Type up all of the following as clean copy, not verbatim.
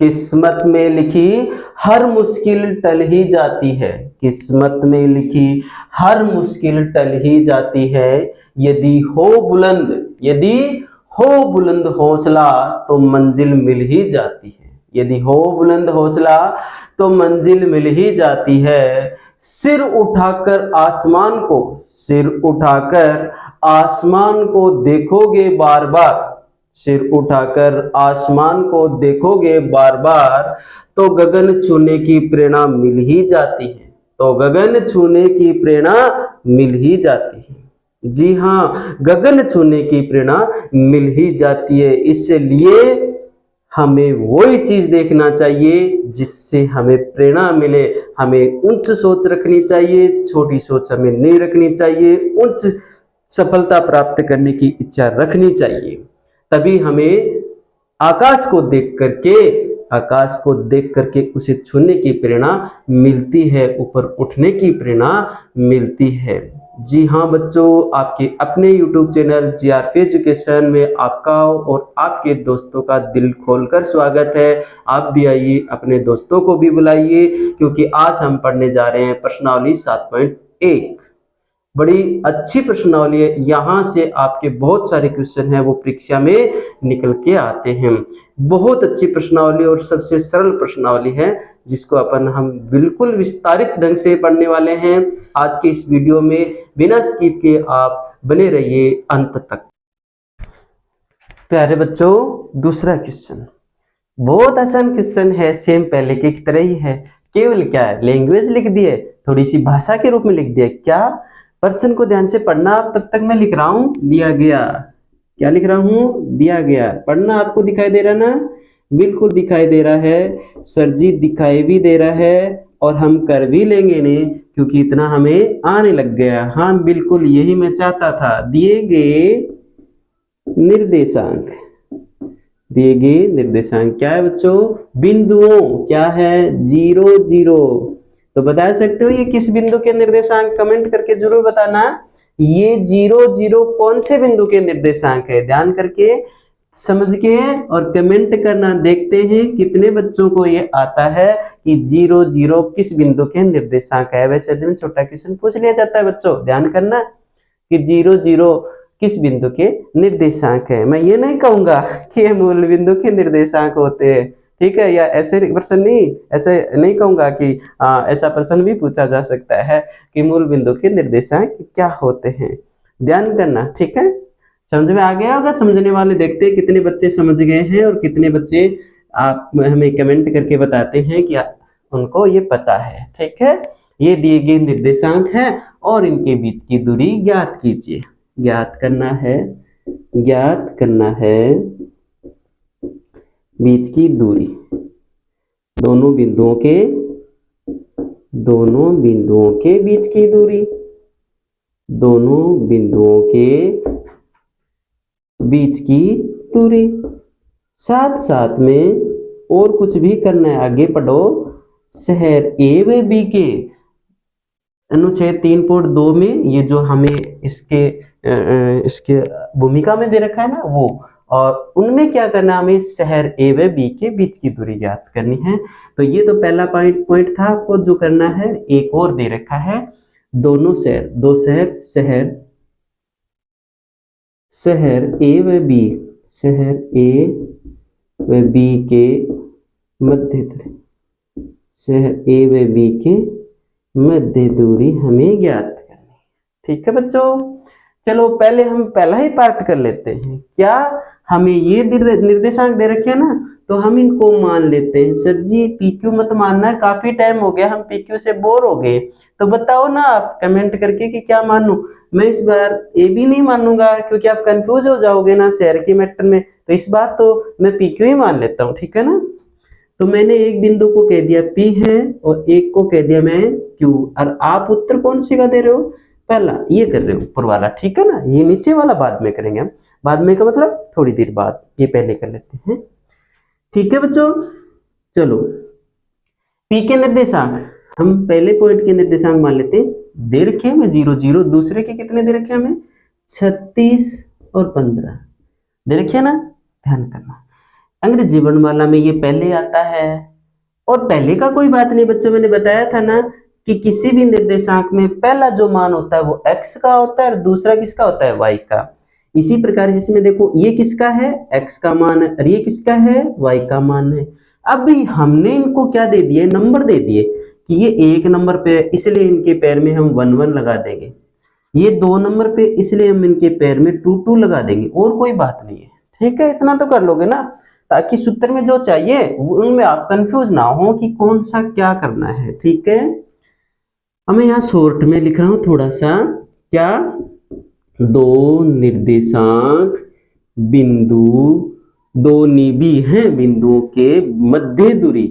किस्मत में लिखी हर मुश्किल टल ही जाती है, किस्मत में लिखी हर मुश्किल टल ही जाती है। यदि हो बुलंद हौसला तो मंजिल मिल ही जाती है, यदि हो बुलंद हौसला तो मंजिल मिल ही जाती है। सिर उठाकर आसमान को देखोगे बार बार, सिर उठाकर आसमान को देखोगे बार बार तो गगन छूने की प्रेरणा मिल ही जाती है, तो गगन छूने की प्रेरणा मिल ही जाती है। जी हाँ, गगन छूने की प्रेरणा मिल ही जाती है। इसलिए हमें वही चीज देखना चाहिए जिससे हमें प्रेरणा मिले। हमें उच्च सोच रखनी चाहिए, छोटी सोच हमें नहीं रखनी चाहिए। उच्च सफलता प्राप्त करने की इच्छा रखनी चाहिए। तभी हमें आकाश को देख करके उसे छूने की प्रेरणा मिलती है, ऊपर उठने की प्रेरणा मिलती है। जी हाँ बच्चों, आपके अपने YouTube चैनल GRP एजुकेशन में आपका और आपके दोस्तों का दिल खोलकर स्वागत है। आप भी आइए, अपने दोस्तों को भी बुलाइए, क्योंकि आज हम पढ़ने जा रहे हैं प्रश्नावली 7.1। बड़ी अच्छी प्रश्नावली है। यहाँ से आपके बहुत सारे क्वेश्चन हैं वो परीक्षा में निकल के आते हैं। बहुत अच्छी प्रश्नावली और सबसे सरल प्रश्नावली है, जिसको हम बिल्कुल विस्तारित ढंग से पढ़ने वाले हैं। आज के इस वीडियो में बिना स्किप के आप बने रहिए अंत तक। प्यारे बच्चों, दूसरा क्वेश्चन बहुत आसान क्वेश्चन है, सेम पहले की तरह ही है। केवल क्या है, लैंग्वेज लिख दी है, थोड़ी सी भाषा के रूप में लिख दिया। क्या, प्रश्न को ध्यान से पढ़ना। तब तक मैं लिख रहा हूं दिया गया। क्या लिख रहा हूं? दिया गया। पढ़ना आपको दिखाई दे रहा ना? बिल्कुल दिखाई दे रहा है सर जी, दिखाई भी दे रहा है और हम कर भी लेंगे नहीं, क्योंकि इतना हमें आने लग गया। हाँ बिल्कुल, यही मैं चाहता था। दिए गए निर्देशांक, दिए गए निर्देशांक क्या है बच्चों? बिंदुओं। क्या है? 0 0। तो बता सकते हो ये किस बिंदु के निर्देशांक? कमेंट करके जरूर बताना। ये 0 0 कौन से बिंदु के निर्देशांक है? ध्यान करके समझ के और कमेंट करना। देखते हैं कितने बच्चों को ये आता है कि 0 0 किस बिंदु के निर्देशांक है। वैसे दिन छोटा क्वेश्चन पूछ लिया जाता है बच्चों, ध्यान करना कि 0 0 किस बिंदु के निर्देशांक है। मैं ये नहीं कहूंगा कि ये मूल बिंदु के निर्देशांक होते हैं, ठीक है? या ऐसे प्रश्न नहीं, ऐसे नहीं कहूंगा कि ऐसा प्रश्न भी पूछा जा सकता है कि मूल बिंदु के निर्देशांक क्या होते हैं। ध्यान करना, ठीक है? समझ में आ गया होगा? समझने वाले देखते हैं कितने बच्चे समझ गए हैं और कितने बच्चे आप हमें कमेंट करके बताते हैं कि उनको ये पता है। ठीक है, ये दिए गए निर्देशांक है और इनके बीच की दूरी ज्ञात कीजिए। ज्ञात करना है बीच की दूरी, दोनों बिंदुओं के बीच की दूरी, दोनों बिंदुओं के बीच की दूरी। साथ साथ में और कुछ भी करना है, आगे पढ़ो। शहर ए व बी के अनुच्छेद 3.2 में ये जो हमें इसके भूमिका में दे रखा है ना वो, और उनमें क्या करना, हमें शहर ए व बी के बीच की दूरी ज्ञात करनी है। तो ये तो पहला पॉइंट था। आपको जो करना है, एक और दे रखा है, दोनों शहर, दो शहर ए व बी, शहर ए व बी के मध्य दूरी, शहर ए व बी के मध्य दूरी हमें ज्ञात करनी है। ठीक है बच्चों, चलो पहले हम पहला ही पार्ट कर लेते हैं। क्या हमें ये निर्देशांक दे रखे हैं ना, तो हम इनको मान लेते हैं। सर जी पीक्यू मत मानना, काफी टाइम हो गया, हम पीक्यू से बोर हो गए। तो बताओ ना आप कमेंट करके कि क्या मानूं। मैं इस बार ए भी नहीं मानूंगा, क्योंकि आप कंफ्यूज हो जाओगे ना शहर के मैटर में। तो इस बार तो मैं पीक्यू ही मान लेता हूँ, ठीक है ना। तो मैंने एक बिंदु को कह दिया P है और एक को कह दिया मैं Q, और आप उत्तर कौन सी का दे रहे हो? पहला ये कर रहे हो, ऊपर वाला, ठीक है ना। ये नीचे वाला बाद में करेंगे हम, बाद में का मतलब थोड़ी देर बाद, ये पहले कर लेते हैं। ठीक है बच्चों, चलो P के निर्देशांक हम पहले पॉइंट के निर्देशांक मान लेते हैं। दे रखे हमें 0 0, दूसरे के कितने दे रखे हमें? 36 और 15 दे रखे ना, ध्यान करना। अंग्रेजी वर्णमाला में ये पहले आता है। और पहले का कोई बात नहीं बच्चों, मैंने बताया था ना कि किसी भी निर्देशांक में पहला जो मान होता है वो x का होता है और दूसरा किसका होता है, y का। इसी प्रकार जिसमें देखो ये किसका है, x का मान है, और ये किसका है, y का मान है। अभी हमने इनको क्या दे दिए, नंबर दे दिए कि ये 1 नंबर पे है, इसलिए इनके पैर में हम 1 1 लगा देंगे। ये 2 नंबर पे, इसलिए हम इनके पैर में 2 2 लगा देंगे, और कोई बात नहीं है। ठीक है, इतना तो कर लोगे ना, ताकि सूत्र में जो चाहिए उनमें आप कंफ्यूज ना हो कि कौन सा क्या करना है। ठीक है, अब मैं यहाँ शॉर्ट में लिख रहा हूं थोड़ा सा, क्या, दो निर्देशांक बिंदु, दो निबी हैं बिंदुओं के मध्य दूरी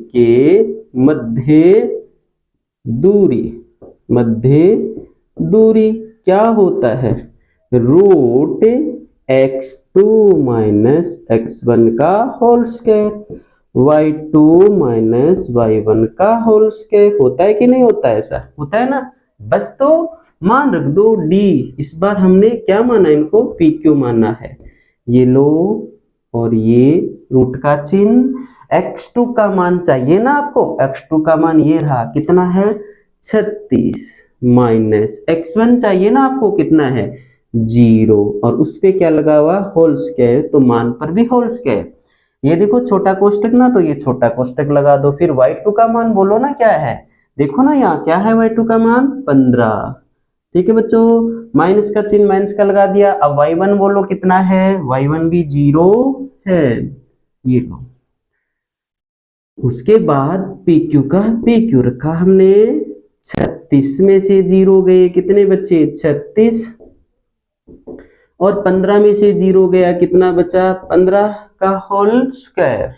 मध्य दूरी क्या होता है, रूट x2 माइनस x1 का whole square, y2 minus y1 का होल स्क्वायर। होता है कि नहीं होता है, ऐसा होता है ना। बस तो मान रख दो d, इस बार हमने क्या माना, इनको PQ माना है। ये लो, और ये रूट का चिन्ह, x2 का मान चाहिए ना आपको, x2 का मान ये रहा, कितना है 36, माइनस x1 चाहिए ना आपको, कितना है 0, और उस पे क्या लगा हुआ, होल स्क्वायर, तो मान पर भी होल स्क्वायर। ये देखो छोटा कोष्टक ना, तो ये छोटा कोष्टक लगा दो। फिर y2 का मान बोलो ना क्या है, देखो ना यहाँ क्या है, y2 का मान 15। ठीक है बच्चों, माइनस का चिन्ह माइनस का लगा दिया। अब y1 बोलो कितना है, y1 भी 0 है, ये लो। उसके बाद PQ का PQ रखा हमने, 36 में से 0 गए, कितने बचे 36, और 15 में से 0 गया, कितना बचा 15 का होल स्क्वायर।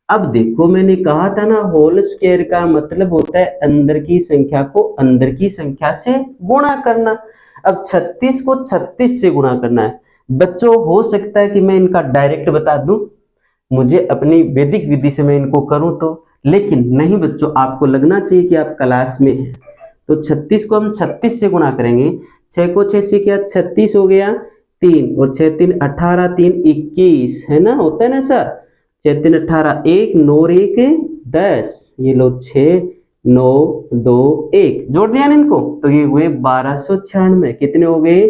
अब देखो मैंने कहा था ना, होल स्क्वायर का मतलब होता है अंदर की संख्या को अंदर की संख्या से गुणा करना। अब 36 को 36 से गुणा करना है बच्चों। हो सकता है कि मैं इनका डायरेक्ट बता दूं, मुझे अपनी वैदिक विधि से मैं इनको करूं तो, लेकिन नहीं बच्चों, आपको लगना चाहिए कि आप क्लास में हैं। तो 36 को हम 36 से गुणा करेंगे, 6 को 6 से क्या 36 हो गया, 3 और 6 3 18, 3 21, है ना, होता है ना सर, 6 3 18, 1 9 1 10, ये लो 6 9 2 1, जोड़ दिया ना इनको, तो ये हुए 1296। कितने हो गए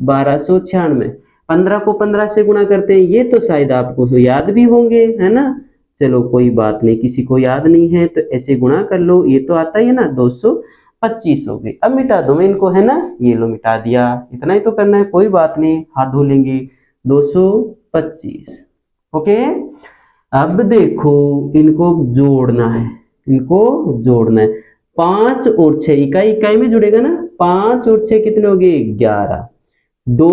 1296। 15 को 15 से गुणा करते हैं, ये तो शायद आपको तो याद भी होंगे, है ना। चलो कोई बात नहीं, किसी को याद नहीं है तो ऐसे गुणा कर लो, ये तो आता ही है ना, 225 हो गई। अब मिटा दो मैं इनको, है ना, ये लो मिटा दिया। इतना ही तो करना है, कोई बात नहीं, हाथ धो लेंगे। 225, ओके। अब देखो इनको जोड़ना है, 5 और 6 इकाई इकाई में जुड़ेगा ना, 5 और 6 कितने हो गए 11, 2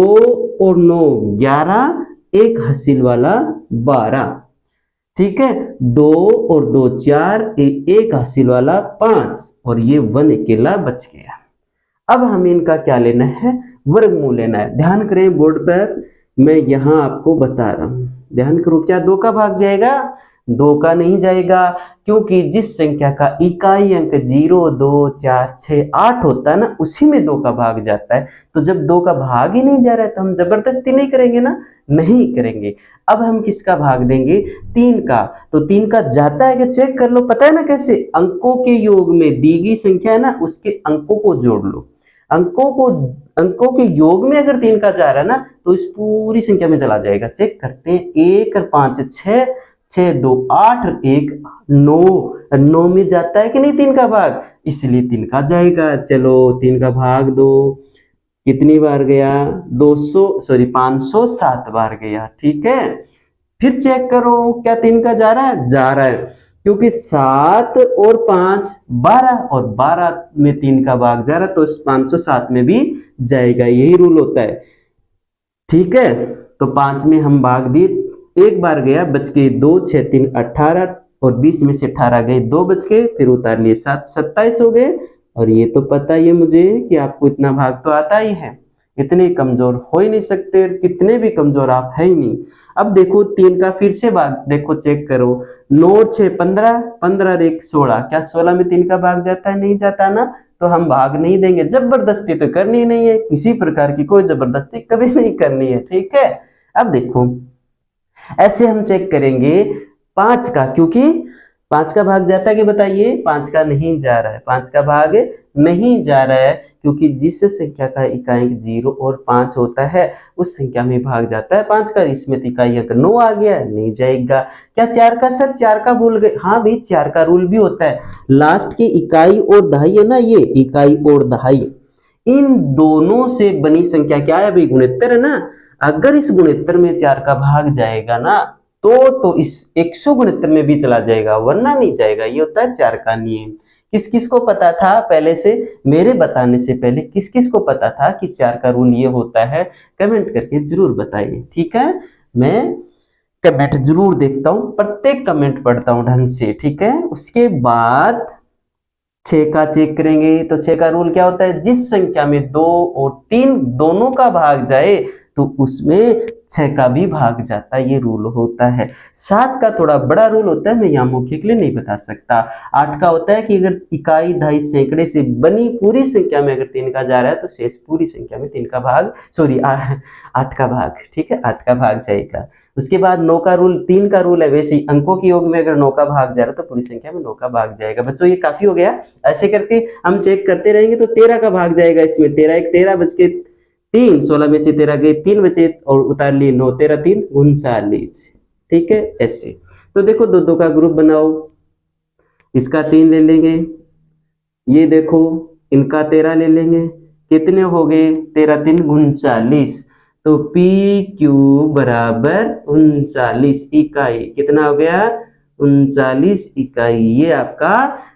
और 9 11, एक हासिल वाला 12। ठीक है, 2 और 2 4, एक हासिल वाला 5, और ये 1 अकेला बच गया। अब हमें इनका क्या लेना है, वर्गमूल लेना है। ध्यान करें बोर्ड पर, मैं यहां आपको बता रहा हूं, ध्यान करो। क्या 2 का भाग जाएगा, 2 का नहीं जाएगा, क्योंकि जिस संख्या का इकाई अंक 0 2 4 6 8 होता है ना, उसी में 2 का भाग जाता है। तो जब 2 का भाग ही नहीं जा रहा है तो हम जबरदस्ती नहीं करेंगे ना, नहीं करेंगे। अब हम किसका भाग देंगे, 3 का। तो 3 का जाता है कि चेक कर लो, पता है ना कैसे, अंकों के योग में दी गई संख्या है ना, उसके अंकों को जोड़ लो। अंकों के योग में अगर 3 का जा रहा है ना, तो इस पूरी संख्या में चला जाएगा। चेक करते हैं, 1 और 5 6, 6 2 8, 1 9 में जाता है कि नहीं 3 का भाग, इसलिए 3 का जाएगा। चलो 3 का भाग दो, कितनी बार गया 507 बार गया। ठीक है, फिर चेक करो क्या 3 का जा रहा है, जा रहा है, क्योंकि 7 और 5 12, और 12 में 3 का भाग जा रहा है, तो 507 में भी जाएगा, यही रूल होता है। ठीक है, तो 5 में हम भाग दिए, एक बार गया, बच गए 2, 6 3 18, और 20 में से 18 गए, 2 बच गए, फिर उतार लिए 7, 27 हो गए। और ये तो पता ही है मुझे कि आपको इतना भाग तो आता ही है, इतने कमजोर हो ही नहीं सकते, कितने भी कमजोर आप है ही नहीं। अब देखो 3 का फिर से भाग देखो, चेक करो, 9 और 6 15, 15 और 1 16, क्या 16 में 3 का भाग जाता है, नहीं जाता ना, तो हम भाग नहीं देंगे। जबरदस्ती तो करनी नहीं है, किसी प्रकार की कोई जबरदस्ती कभी नहीं करनी है। ठीक है, अब देखो ऐसे हम चेक करेंगे, 5 का, क्योंकि 5 का भाग जाता है कि बताइए, 5 का नहीं जा रहा है, 5 का भाग नहीं जा रहा है, क्योंकि जिस संख्या का इकाई 0 और 5 होता है उस संख्या में भाग जाता है 5 का। इसमें तो इकाई अंक 9 आ गया, नहीं जाएगा। क्या 4 का? सर 4 का भूल गए। हाँ भाई, 4 का रूल भी होता है, लास्ट की इकाई और दहाई है ना, ये इकाई और दहाई, इन दोनों से बनी संख्या क्या है भाई? गुणोत्तर है ना। अगर इस गुणोत्तर में 4 का भाग जाएगा ना तो इस 169 में भी चला जाएगा, वरना नहीं जाएगा। ये होता है 4 का नियम। किस किस को पता था पहले से? मेरे बताने से पहले किस किस को पता था कि 4 का रूल ये होता है? कमेंट करके जरूर बताइए, ठीक है। मैं कमेंट जरूर देखता हूँ, प्रत्येक कमेंट पढ़ता हूँ ढंग से, ठीक है। उसके बाद 6 का चेक करेंगे। तो 6 का रूल क्या होता है? जिस संख्या में 2 और 3 दोनों का भाग जाए तो उसमें 6 का भी भाग जाता है, ये रूल होता है। 7 का थोड़ा बड़ा रूल होता है, मैं यहाँ मौके के लिए नहीं बता सकता। 8 का होता है कि अगर इकाई दहाई सैकड़े से बनी पूरी संख्या में अगर 3 का जा रहा है तो शेष पूरी संख्या में 3 का भाग, सॉरी 8 का भाग, ठीक है, 8 का भाग जाएगा। उसके बाद 9 का रूल, 3 का रूल है, वैसे ही अंकों के योग में अगर 9 का भाग जा रहा है तो पूरी संख्या में 9 का भाग जाएगा। बच्चों ये काफी हो गया, ऐसे करके हम चेक करते रहेंगे तो 13 का भाग जाएगा इसमें। 13 एक 13 बच के 3, 16 में से 13 गए, 3 बचे और उतार लिए 9, 13 3 39, ठीक है। ऐसे तो देखो दो दो का ग्रुप बनाओ, इसका 3 ले लेंगे, ये देखो इनका 13 ले लेंगे, कितने हो गए? 13 3 39, तो पी क्यू बराबर 39 इकाई। कितना हो गया? 39 इकाई। ये आपका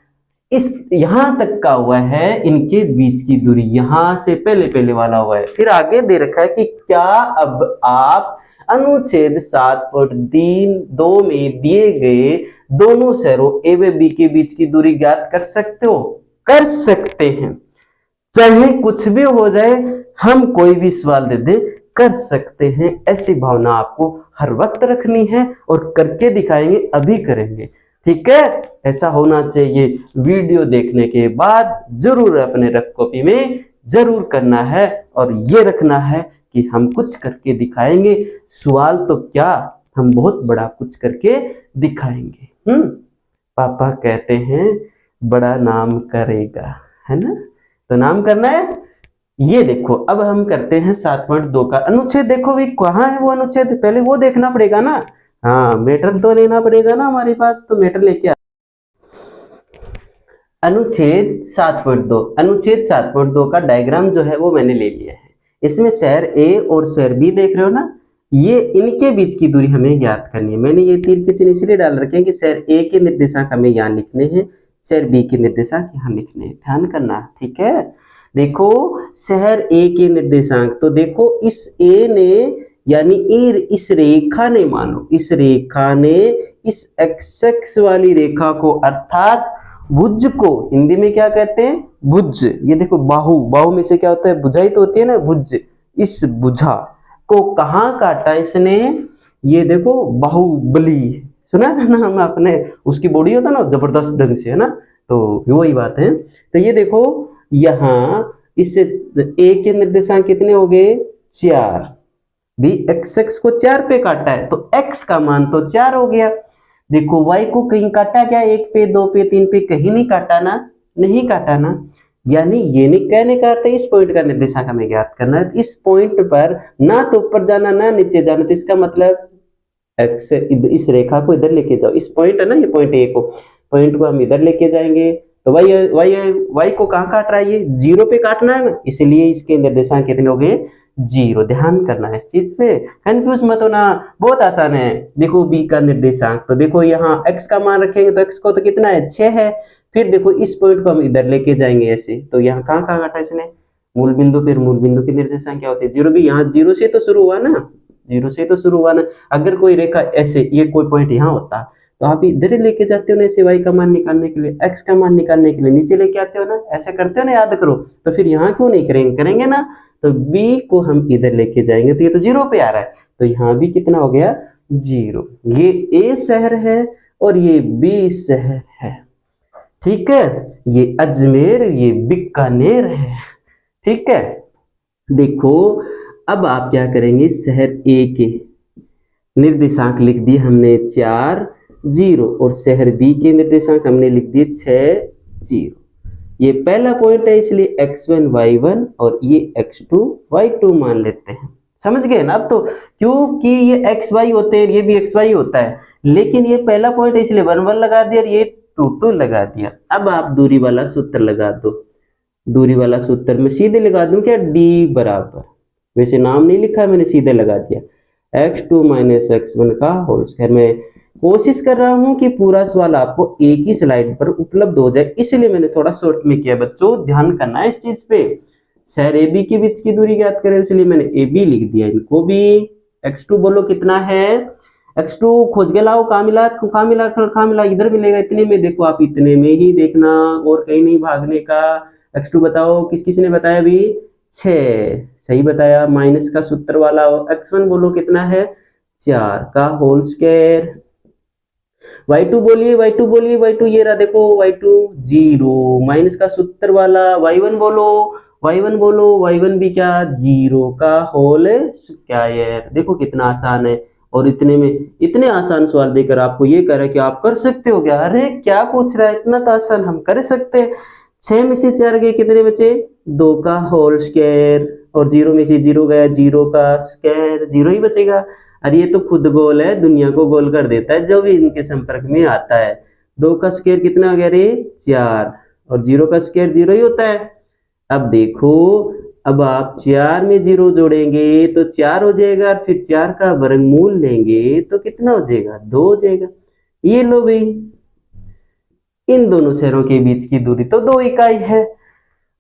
इस यहां तक का हुआ है, इनके बीच की दूरी यहां से पहले पहले वाला हुआ है। फिर आगे दे रखा है कि क्या अब आप अनुच्छेद 7.32 में दिए गए दोनों शहरों ए व बी के बीच की दूरी ज्ञात कर सकते हो? कर सकते हैं, चाहे कुछ भी हो जाए, हम कोई भी सवाल दे दें कर सकते हैं। ऐसी भावना आपको हर वक्त रखनी है और करके दिखाएंगे, अभी करेंगे, ठीक है। ऐसा होना चाहिए। वीडियो देखने के बाद जरूर अपने रफ कॉपी में जरूर करना है और ये रखना है कि हम कुछ करके दिखाएंगे। सवाल तो क्या, हम बहुत बड़ा कुछ करके दिखाएंगे। पापा कहते हैं बड़ा नाम करेगा, है ना। तो नाम करना है। ये देखो अब हम करते हैं 7.2 का अनुच्छेद। देखो भाई कहाँ है वो अनुच्छेद, पहले वो देखना पड़ेगा ना। हाँ मीटर तो लेना पड़ेगा ना हमारे पास, तो मीटर लेके आ। अनुच्छेद 7.2, अनुच्छेद 7.2 का डायग्राम जो है वो मैंने ले लिया है। इसमें शहर ए और शहर बी देख रहे हो ना, ये इनके बीच की दूरी हमें ज्ञात करनी है। मैंने ये तीर के चिन्ह इसलिए डाल रखे हैं कि शहर ए के निर्देशांक हमें यहाँ लिखने हैं, शहर बी के निर्देशांक यहाँ लिखने हैं, ध्यान करना, ठीक है। देखो शहर ए के निर्देशांक, तो देखो इस ए ने यानी इस रेखा ने, मानो इस रेखा ने इस एक्स वाली रेखा को अर्थात भुज को हिंदी में क्या कहते हैं? भुज। ये देखो बाहु, बाहु में से क्या होता है? भुजाई तो होती है ना, भुज। इस भुजा को कहाँ काटा इसने? ये देखो बाहुबली, सुना है ना हम अपने, उसकी बॉडी होता है ना जबरदस्त ढंग से, है ना, तो वही बात है। तो ये देखो यहाँ इससे ए के निर्देशांक कितने हो गए? 4, भी x को 4 पे काटा है तो x का मान तो 4 हो गया। देखो y को कहीं काटा क्या? 1 पे, 2 पे, 3 पे, कहीं नहीं काटा ना, नहीं काटा ना। यानी ये नहीं कहने का अर्थ है इस पॉइंट का निर्देशांक हमें ज्ञात करना है। इस पॉइंट पर ना तो ऊपर जाना ना नीचे जाना, तो इसका मतलब x इस रेखा को इधर लेके जाओ। इस पॉइंट है ना, ये पॉइंट ए को, पॉइंट को हम इधर लेके जाएंगे तो y को कहाँ काट रहा है? ये 0 पे काटना है ना, इसलिए इसके निर्देशांक कितने हो गए? 0। ध्यान करना है इस चीज पे, कंफ्यूज मत होना, बहुत आसान है। देखो b का निर्देशांक, तो देखो यहाँ x का मान रखेंगे तो x को तो कितना है? 6 है। फिर देखो इस पॉइंट को हम इधर लेके जाएंगे ऐसे, तो यहाँ कहाँ कहाँ काटा इसने? मूल बिंदु। फिर मूल बिंदु की निर्देशांक क्या होती है? 0 भी, यहाँ 0 से तो शुरू हुआ ना, 0 से तो शुरू हुआ ना। अगर कोई रेखा ऐसे, ये कोई पॉइंट यहाँ होता तो आप इधर ही लेके जाते हो ना ऐसे, y का मान निकालने के लिए, x का मान निकालने के लिए नीचे लेके आते हो ना, ऐसे करते हो ना, याद करो। तो फिर यहाँ क्यों नहीं करेंगे? करेंगे ना। तो b को हम इधर लेके जाएंगे तो ये तो 0 पे आ रहा है, तो यहाँ भी कितना हो गया? 0। ये a शहर है और ये b शहर है, ठीक है। ये अजमेर, ये बीकानेर है, ठीक है। देखो अब आप क्या करेंगे? शहर ए के निर्देशांक लिख दिए हमने 4, 0 और शहर बी के निर्देशांक हमने लिख दिए 6 0। ये पहला पॉइंट है इसलिए x1 y1 और ये x2 y2 मान लेते हैं। समझ गए ना? अब तो क्योंकि ये xy होते हैं, ये भी xy होता है, लेकिन ये पहला पॉइंट है इसलिए 1 1 लगा दिया और ये 2 2 लगा दिया। अब आप दूरी वाला सूत्र लगा दो। दूरी वाला सूत्र में सीधे लगा दूं क्या? d बराबर, वैसे नाम नहीं लिखा मैंने, सीधे लगा दिया x2 माइनस x1 का होल स्क्वायर। मैं कोशिश कर रहा हूं कि पूरा सवाल आपको एक ही स्लाइड पर उपलब्ध हो जाए, इसलिए मैंने थोड़ा शॉर्ट में किया। बच्चों ध्यान करना है इस चीज पे। शहर ए बी के बीच की दूरी ज्ञात करें, इसलिए मैंने ए बी लिख दिया। इनको भी x2 बोलो कितना है? x2 खोज के लाओ, कहाँ मिला? कहाँ मिला? कहाँ मिला? इधर मिलेगा इतने में। देखो आप इतने में ही देखना और कहीं नहीं भागने का। x2 बताओ, किस किस ने बताया अभी? 6 सही बताया। माइनस का सूत्र वाला। x1 बोलो कितना है? 4 का होल स्क्वायर। y2 बोलिए, y2 बोलिए, y2 ये रहा देखो, y2 0 माइनस का सूत्र वाला। y1 बोलो, y1 बोलो, y1 भी क्या? 0 का होल स्क्वायर। देखो कितना आसान है। और इतने में इतने आसान सवाल देकर आपको ये कह रहा है कि आप कर सकते हो क्या? अरे क्या पूछ रहा है, इतना तो आसान, हम कर सकते हैं। 6 में से 4 गए, कितने बचे? 2 का होल स्क्वायर। और 0 में से 0 गया, 0 का स्क्वायर, 0 ही बचेगा। अरे ये तो खुद गोल है, दुनिया को गोल कर देता है जो भी इनके संपर्क में आता है। 2 का स्क्वायर कितना हो गया रे? 4। और 0 का स्क्वायर 0 ही होता है। अब देखो, अब आप 4 में 0 जोड़ेंगे तो 4 हो जाएगा, और फिर 4 का वर्गमूल लेंगे तो कितना हो जाएगा? 2 हो जाएगा। ये लो भाई, इन दोनों शहरों के बीच की दूरी तो 2 इकाई है।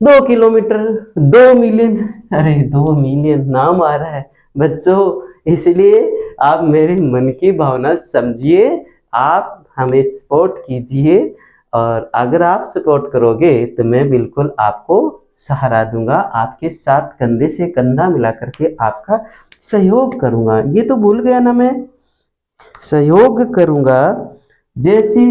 2 किलोमीटर, 2 मिलियन। अरे 2 मिलियन नाम आ रहा है बच्चों, इसलिए आप मेरे मन की भावना समझिए, आप हमें सपोर्ट कीजिए। और अगर आप सपोर्ट करोगे तो मैं बिल्कुल आपको सहारा दूंगा, आपके साथ कंधे से कंधा मिला करके आपका सहयोग करूंगा। ये तो भूल गया ना, मैं सहयोग करूंगा। जैसी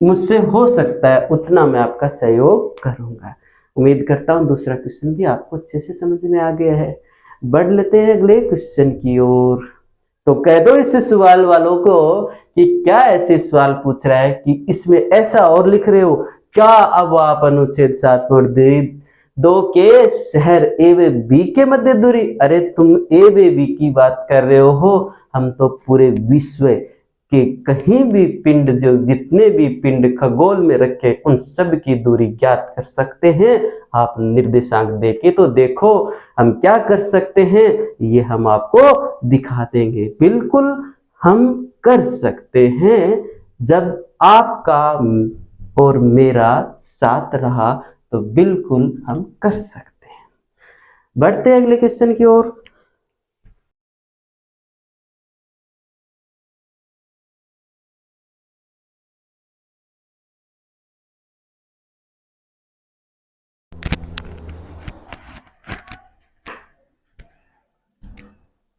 मुझसे हो सकता है उतना मैं आपका सहयोग करूंगा। उम्मीद करता हूं दूसरा क्वेश्चन भी आपको अच्छे से समझ में आ गया है। बढ़ लेते हैं अगले क्वेश्चन की ओर। तो कह दो इस सवाल वालों को कि क्या ऐसे सवाल पूछ रहा है कि इसमें ऐसा और लिख रहे हो क्या? अब आप अनुच्छेद 7.2 के शहर ए व बी के मध्य दूरी। अरे तुम ए व बी की बात कर रहे हो, हम तो पूरे विश्व कि कहीं भी पिंड, जो जितने भी पिंड खगोल में रखे, उन सब की दूरी ज्ञात कर सकते हैं। आप निर्देशांक देके तो देखो हम क्या कर सकते हैं, ये हम आपको दिखा देंगे। बिल्कुल हम कर सकते हैं जब आपका और मेरा साथ रहा, तो बिल्कुल हम कर सकते हैं। बढ़ते हैं अगले क्वेश्चन की ओर।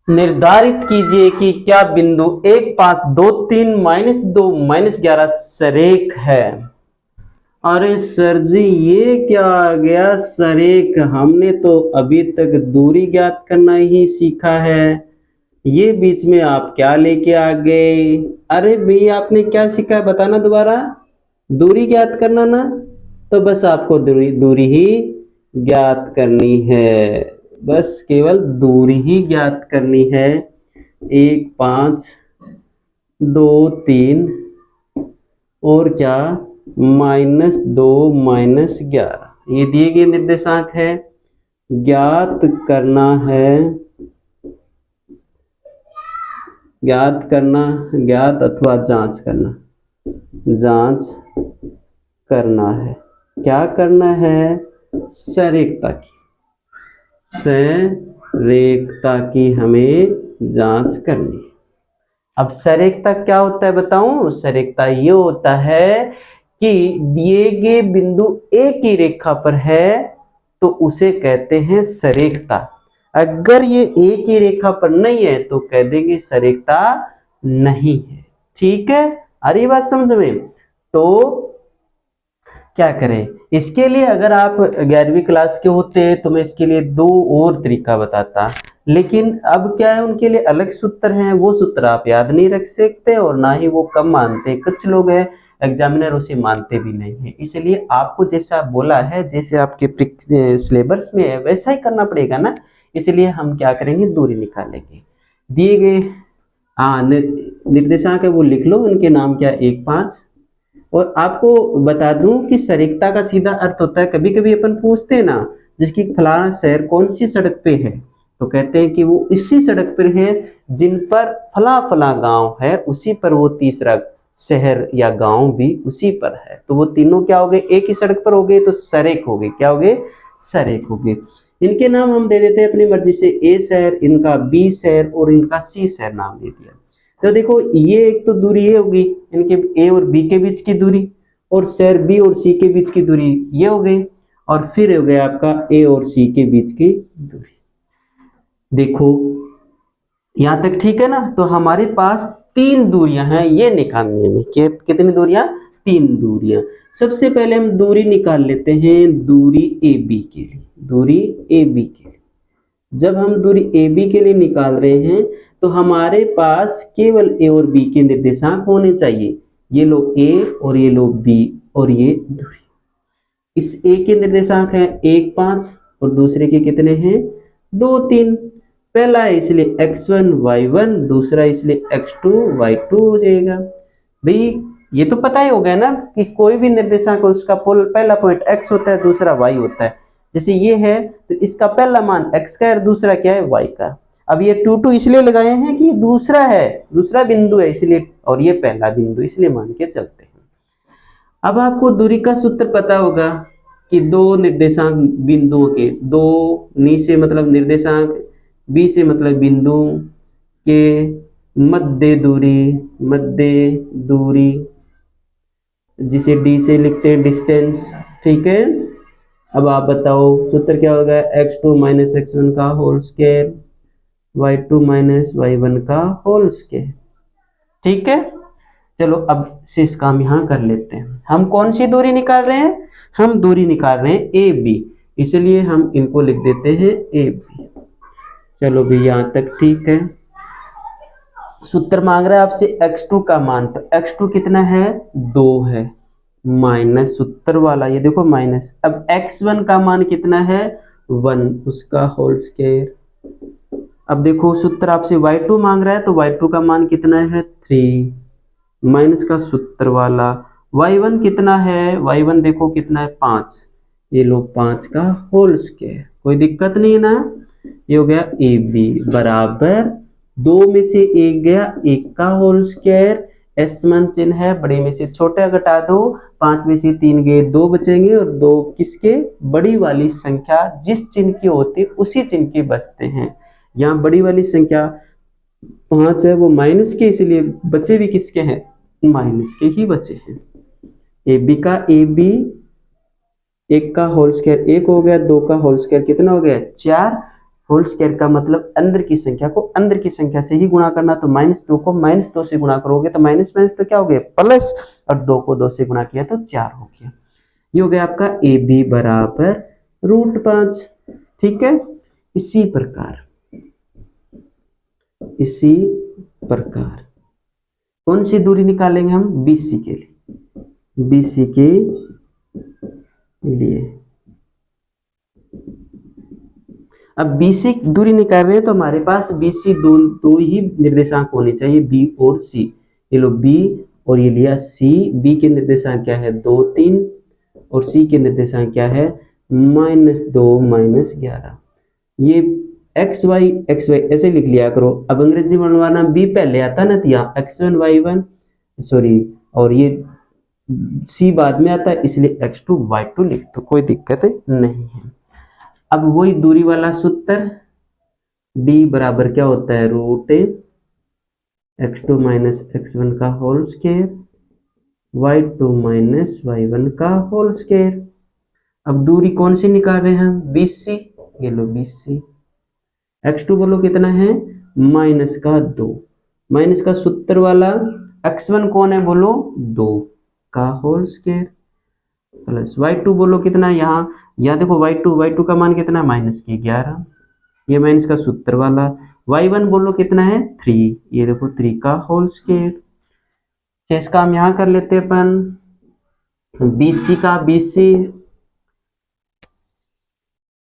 निर्धारित कीजिए कि क्या बिंदु 1 5 2 3 -2 -11 सरेख है। अरे सर जी ये क्या आ गया सरेख? हमने तो अभी तक दूरी ज्ञात करना ही सीखा है, ये बीच में आप क्या लेके आ गए? अरे भैया आपने क्या सीखा है बताना दोबारा। दूरी ज्ञात करना ना, तो बस आपको दूरी ही ज्ञात करनी है, बस केवल दूरी ही ज्ञात करनी है। 1 5 2 3 और क्या? -2 -11 ये दिए गए निर्देशांक है। ज्ञात करना है, ज्ञात करना, ज्ञात अथवा जांच करना, जांच करना है। क्या करना है? सरेखता की, सरेखता की हमें जांच करनी है। अब सरेखता क्या होता है बताऊं? सरेखता ये होता है कि दिए गए बिंदु एक ही रेखा पर है तो उसे कहते हैं सरेखता। अगर ये एक ही रेखा पर नहीं है तो कह देंगे सरेखता नहीं है। ठीक है, आ रही बात समझ में? तो क्या करें? इसके लिए अगर आप 11वीं क्लास के होते तो मैं इसके लिए दो और तरीका बताता, लेकिन अब क्या है, उनके लिए अलग सूत्र हैं, वो सूत्र आप याद नहीं रख सकते और ना ही वो कम मानते। कुछ लोग हैं एग्जामिनर उसे मानते भी नहीं है, इसलिए आपको जैसा बोला है, जैसे आपके सिलेबस में है वैसा ही करना पड़ेगा ना। इसलिए हम क्या करेंगे, दूरी निकालेंगे। दिए गए निर्देशांक है वो लिख लो, उनके नाम क्या, 1, 5। और आपको बता दूं कि सरीखता का सीधा अर्थ होता है, कभी कभी अपन पूछते हैं ना, जिसकी फलाना शहर कौन सी सड़क पे है, तो कहते हैं कि वो इसी सड़क पर है जिन पर फला फला गांव है, उसी पर वो तीसरा शहर या गांव भी उसी पर है। तो वो तीनों क्या हो गए, एक ही सड़क पर हो गए, तो सरेख हो गए। क्या हो गए, सरेख हो गए। इनके नाम हम दे देते हैं अपनी मर्जी से, ए शहर, इनका बी शहर और इनका सी शहर नाम दे दिया। तो देखो ये एक तो दूरी ये होगी, इनके ए और बी के बीच की दूरी, और शहर बी और सी के बीच की दूरी ये हो गई, और फिर हो गया आपका ए और सी के बीच की दूरी। देखो यहां तक ठीक है ना। तो हमारे पास 3 दूरियां हैं ये निकालने में। कितनी दूरियां, 3 दूरियां। सबसे पहले हम दूरी निकाल लेते हैं, दूरी ए बी के लिए। दूरी ए बी के लिए जब हम दूरी ए बी के लिए निकाल रहे हैं तो हमारे पास केवल ए और बी के निर्देशांक होने चाहिए। ये लो ए और ये लो बी, और ये दूरी। इस ए के निर्देशांक हैं 1, 5 और दूसरे के कितने हैं, 2, 3। पहला है इसलिए x1 y1, दूसरा इसलिए x2 y2 हो जाएगा। भाई ये तो पता ही हो गया ना कि कोई भी निर्देशांक उसका पहला पॉइंट x होता है, दूसरा y होता है। जैसे ये है तो इसका पहला मान x का है, दूसरा क्या है, y का। अब ये 2 2 इसलिए लगाए हैं कि ये दूसरा है, दूसरा बिंदु है इसलिए, और ये पहला बिंदु इसलिए मान के चलते हैं। अब आपको दूरी का सूत्र पता होगा कि दो निर्देशांक बिंदुओं के, दो नी से मतलब निर्देशांक, बी से मतलब बिंदु के मध्य दूरी जिसे डी से लिखते हैं डिस्टेंस। ठीक है, अब आप बताओ सूत्र क्या होगा, x2 माइनस x1 का whole square, y2 minus y1 का होल स्क्वायर। ठीक है, चलो अब शेष काम यहां कर लेते हैं। हम कौन सी दूरी निकाल रहे हैं, हम दूरी निकाल रहे हैं ए बी, इसलिए हम इनको लिख देते हैं ए बी। चलो भी यहां तक ठीक है। सूत्र मांग रहा है आपसे x2 का मान, तो x2 कितना है, 2 है, माइनस सूत्र वाला ये देखो माइनस। अब x1 का मान कितना है, 1, उसका होल स्क्वायर। अब देखो सूत्र आपसे y2 मांग रहा है, तो y2 का मान कितना है, 3, माइनस का सूत्र वाला। y1 कितना है, y1 देखो कितना है, 5, ये लो 5 का होल स्क्वायर। कोई दिक्कत नहीं है ना। ये हो गया ए बी बराबर 2 में से 1 गया, 1 का होल स्क्वायर, एस मान चिन्ह है, बड़े में से छोटा घटा दो, 5 में से 3 गए, 2 बचेंगे, और 2 किसके, बड़ी वाली संख्या जिस चिन्ह की होती है उसी चिन्ह के बचते हैं। यहाँ बड़ी वाली संख्या 5 है, वो माइनस के, इसलिए बचे भी किसके हैं, माइनस के ही बचे हैं। ए बी का ए बी, 1 का होल स्क्वायर 1 हो गया, 2 का होल स्क्वायर कितना हो गया, 4। होल स्क्वायर का मतलब अंदर की संख्या को अंदर की संख्या से ही गुणा करना, तो -2 को -2 से गुणा करोगे तो माइनस माइनस तो क्या हो गया, प्लस, और 2 को 2 से गुणा किया तो 4 हो गया। ये हो गया आपका ए बी बराबर √5। ठीक है, इसी प्रकार कौन सी दूरी निकालेंगे हम, BC के लिए, BC के लिए। अब BC दूरी निकाल रहे हैं तो हमारे पास BC दो ही निर्देशांक होने चाहिए, B और C। ये लो B और ये लिया C। B के निर्देशांक क्या है, 2, 3, और C के निर्देशांक क्या है, -2, -11। ये XY ऐसे लिख लिया करो। अब अंग्रेजी बनवाना B पहले आता ना, तो यहाँ X1 Y1 सॉरी, और ये C बाद में आता है, इसलिए X2 Y2 लिख दो, कोई दिक्कत नहीं है। अब वही दूरी वाला सूत्र, D बराबर क्या होता है, √x2 माइनस x1 का whole square, y2 minus y1 का होल स्क्वायर। अब दूरी कौन सी निकाल रहे हैं हम, BC। ये लो BC, x2 बोलो कितना है, -2, माइनस का सूत्र वाला, x1 कौन है बोलो, 2 का होल स्क्वायर, प्लस y2 बोलो कितना है यहाँ देखो y2 का मान कितना है -11, ये माइनस का सूत्र वाला। y1 बोलो कितना है 3, ये देखो 3 का होल स्क्वायर। शेष काम यहाँ कर लेते अपन, BC का BC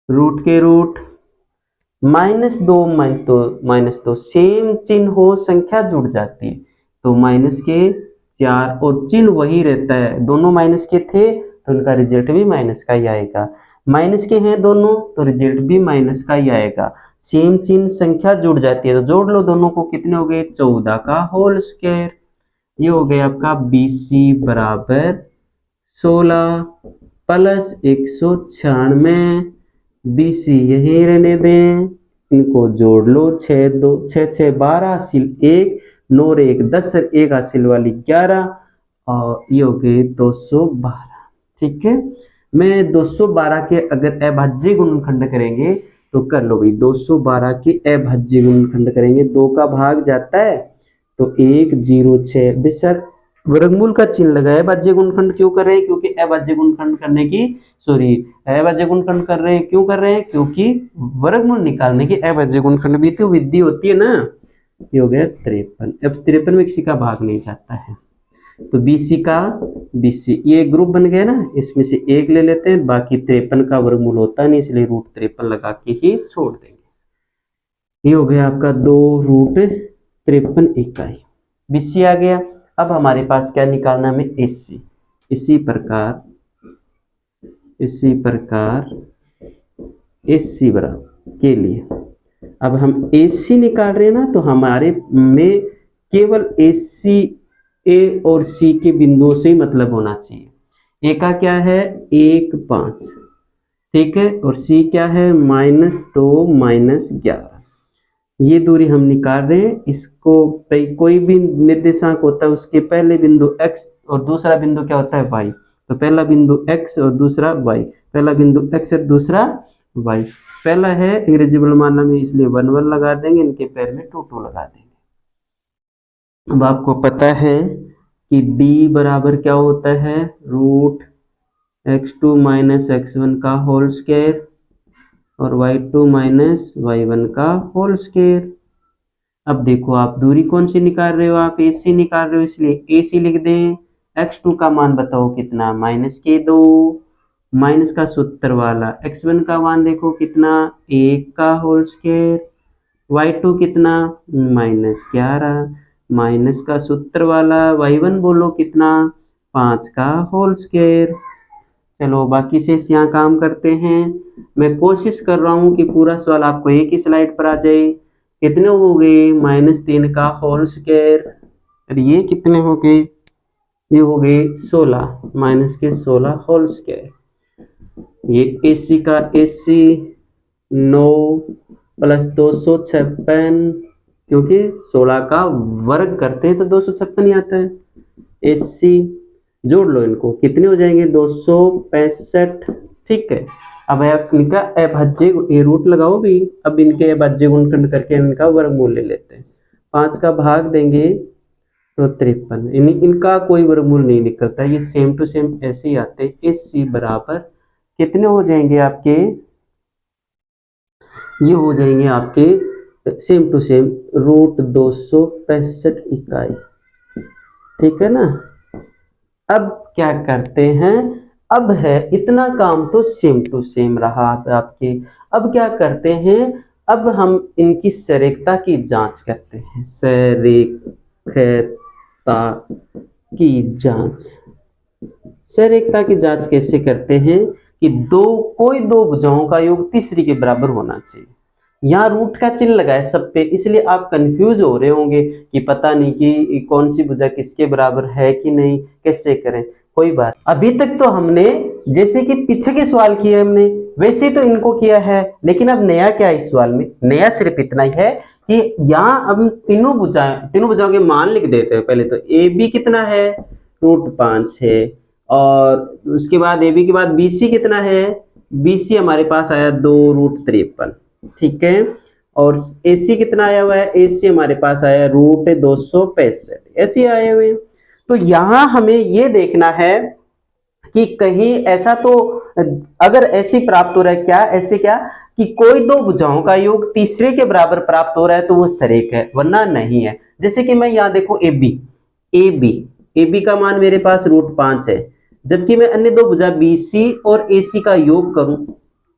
रूट के रूट -2 सेम चिन्ह हो संख्या जुड़ जाती है, तो माइनस के 4 और चिन्ह वही रहता है, दोनों माइनस के थे तो उनका रिजल्ट भी माइनस का ही आएगा, माइनस के हैं दोनों तो रिजल्ट भी माइनस का ही आएगा। सेम चिन्ह संख्या जुड़ जाती है तो जोड़ लो दोनों को, कितने हो गए 14 का होल स्क्वायर। ये हो गया आपका BC बराबर 16 प्लस 196, BC यही रहने दें, इनको जोड़ लो 6 2 6 6 12 हासिल 1 9 1 10 1 हासिल वाली 11 और ये हो गए 212। ठीक है, मैं 212 के अगर अभाज्य गुणनखंड करेंगे तो कर लो भाई, 212 के अभाज्य गुणनखंड करेंगे, 2 का भाग जाता है तो 106 बेशक वर्गमूल का चिन्ह लगाया। अभाज्य गुणनखंड क्यों कर रहे हैं, क्योंकि अभाज्य गुणनखंड करने की अभाज्य गुणनखंड कर रहे हैं, क्यों कर रहे हैं, क्योंकि वर्गमूल निकालने की अभाज्य गुणनखंड भी तो विधि होती है ना। ये हो गया 53, अब 53 में किसी का भाग नहीं जाता है तो BC ये ग्रुप बन गया ना, इसमें से एक ले लेते हैं, बाकी 53 का वर्गमूल होता नहीं इसलिए √53 लगा के ही छोड़ देंगे। ये हो गया आपका 2√53 इकाई, BC आ गया। अब हमारे पास क्या निकालना है, हमें AC। इसी प्रकार AC बराबर के लिए अब हम AC निकाल रहे हैं ना, तो हमारे में केवल AC A और C के बिंदुओं से ही मतलब होना चाहिए। A का क्या है 1 5, ठीक है, और C क्या है -2 -11, ये दूरी हम निकाल रहे हैं। इसको कोई भी निर्देशांक होता है उसके पहले बिंदु x और दूसरा बिंदु क्या होता है y, तो पहला बिंदु x और दूसरा y, पहला बिंदु x और दूसरा y, पहला है अंग्रेजी वर्णमाला में इसलिए 1 1 लगा देंगे, इनके पैर में 2 2 लगा देंगे। अब आपको पता है कि d बराबर क्या होता है √x2 - x1 का होल स्क्वायर और y2 - y1 का होल स्क्वायर। अब देखो आप दूरी कौन सी निकाल रहे हो, आप AC निकाल रहे हो इसलिए AC लिख दें। x2 का मान बताओ कितना -2 माइनस का सूत्र वाला, x1 का मान देखो कितना 1 का होल स्क्वायर, y2 कितना -11 माइनस का सूत्र वाला, y1 बोलो कितना 5 का होल स्क्वायर। चलो बाकी से यहाँ काम करते हैं। मैं कोशिश कर रहा हूँ कि पूरा सवाल आपको एक ही स्लाइड पर आ जाए। कितने हो गए -3 का होल स्क्वायर, और ये कितने हो गए, ये हो गए 16 -16 होल स्क्वायर। ये AC का AC 9 प्लस 256, क्योंकि 16 का वर्ग करते हैं तो 256 ही आता है। AC जोड़ लो इनको, कितने हो जाएंगे 265, ठीक है। अब आप इनका अभाज्य ये रूट लगाओ भी, अब इनके अभाज्य गुणनखंड करके हम इनका वर्गमूल ले लेते हैं। 5 का भाग देंगे तो 53, इनका कोई वर्गमूल नहीं निकलता, ये सेम टू सेम ऐसे ही आते हैं। AC बराबर कितने हो जाएंगे आपके, ये हो जाएंगे आपके सेम टू सेम √265 इकाई, ठीक है ना। अब क्या करते हैं, अब है इतना काम तो सेम टू सेम रहा आपके। अब क्या करते हैं, अब हम इनकी सरेखता की जांच करते हैं। सरेखता की जांच कैसे करते हैं कि कोई दो भुजाओं का योग तीसरी के बराबर होना चाहिए। यहाँ रूट का चिन्ह लगाए सब पे, इसलिए आप कंफ्यूज हो रहे होंगे कि पता नहीं कि कौन सी भुजा किसके बराबर है कि नहीं, कैसे करें। कोई बात, अभी तक तो हमने जैसे कि पीछे के सवाल किए हमने वैसे तो इनको किया है, लेकिन अब नया क्या है इस सवाल में, नया सिर्फ इतना ही है कि यहाँ अब तीनों भुजाओं के मान लिख देते हैं। पहले तो AB कितना है √5 है, और उसके बाद AB के बाद BC कितना है, BC हमारे पास आया 2√53, ठीक है। और AC कितना आया हुआ है, AC हमारे पास आया √265, ऐसे आए हुए। तो यहां हमें ये देखना है कि कहीं ऐसा तो, अगर ऐसे प्राप्त हो रहा है क्या, ऐसे क्या कि कोई दो भुजाओं का योग तीसरे के बराबर प्राप्त हो रहा है तो वो सरेख है, वरना नहीं है। जैसे कि मैं यहाँ देखो A B, A B, A B का मान मेरे पास √5 है, जबकि मैं अन्य दो भुजा बी सी और ए सी का योग करूं,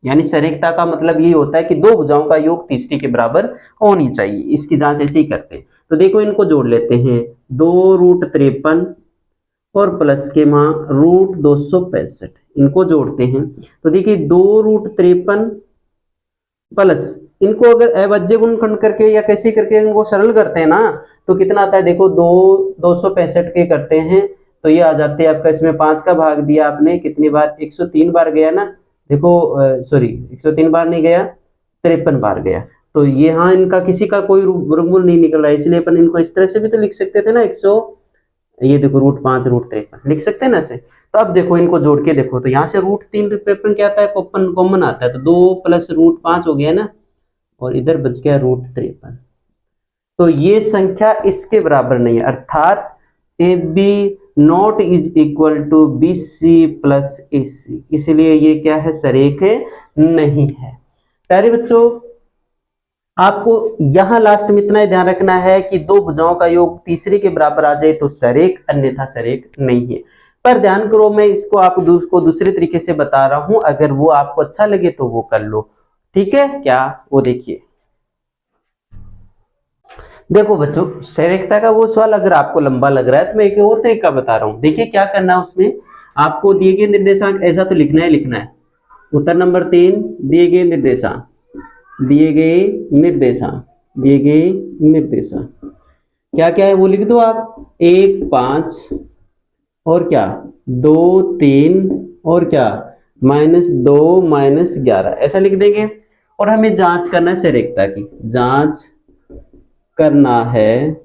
यानी सरेखता का मतलब यही होता है कि दो भुजाओं का योग तीसरी के बराबर होनी चाहिए। इसकी जांच ऐसे ही करते हैं। तो देखो इनको जोड़ लेते हैं, 2√53 और प्लस के वहां √265, इनको जोड़ते हैं तो देखिए 2√53 प्लस, इनको अगर अभाज्य गुणनखंड करके या कैसे करके इनको सरल करते हैं ना तो कितना आता है, देखो 265 के करते हैं तो ये आ जाते हैं आपका, इसमें 5 का भाग दिया आपने, कितनी बार, 103 बार गया ना, देखो सॉरी 103 बार नहीं गया, 53 बार गया। तो यहाँ इनका किसी का कोई वर्गमूल नहीं निकल रहा है, इसलिए अपन इनको इस तरह से भी तो लिख सकते थे ना, 100, ये देखो √5 √53 लिख सकते हैं ना ऐसे। तो अब देखो इनको जोड़ के देखो, तो यहाँ से √3 क्या आता है, कॉमन आता है, तो 2 + √5 हो गया ना, और इधर बच गया √53। तो ये संख्या इसके बराबर नहीं है, अर्थात AB not is equal to BC + AC, इसलिए ये क्या है, सरेख नहीं है। प्यारे बच्चों, आपको यहां लास्ट में इतना ही ध्यान रखना है कि दो भुजाओं का योग तीसरे के बराबर आ जाए तो सरेख, अन्यथा सरेख नहीं है। पर ध्यान करो, मैं इसको आपको दूसरे तरीके से बता रहा हूं, अगर वो आपको अच्छा लगे तो वो कर लो, ठीक है क्या, वो देखिए। देखो बच्चों, सरेखता का वो सवाल अगर आपको लंबा लग रहा है तो मैं एक और तरीका बता रहा हूं। देखिए क्या करना है, उसमें आपको दिए गए निर्देशांक ऐसा तो लिखना है। उत्तर नंबर 3, दिए गए निर्देशांक, दिए गए निर्देशांक, दिए गए निर्देशांक क्या क्या है वो लिख दो आप, 1 5 और क्या 2 3 और क्या -2 -11, ऐसा लिख देंगे। और हमें जांच करना है सरेखता की, जांच करना है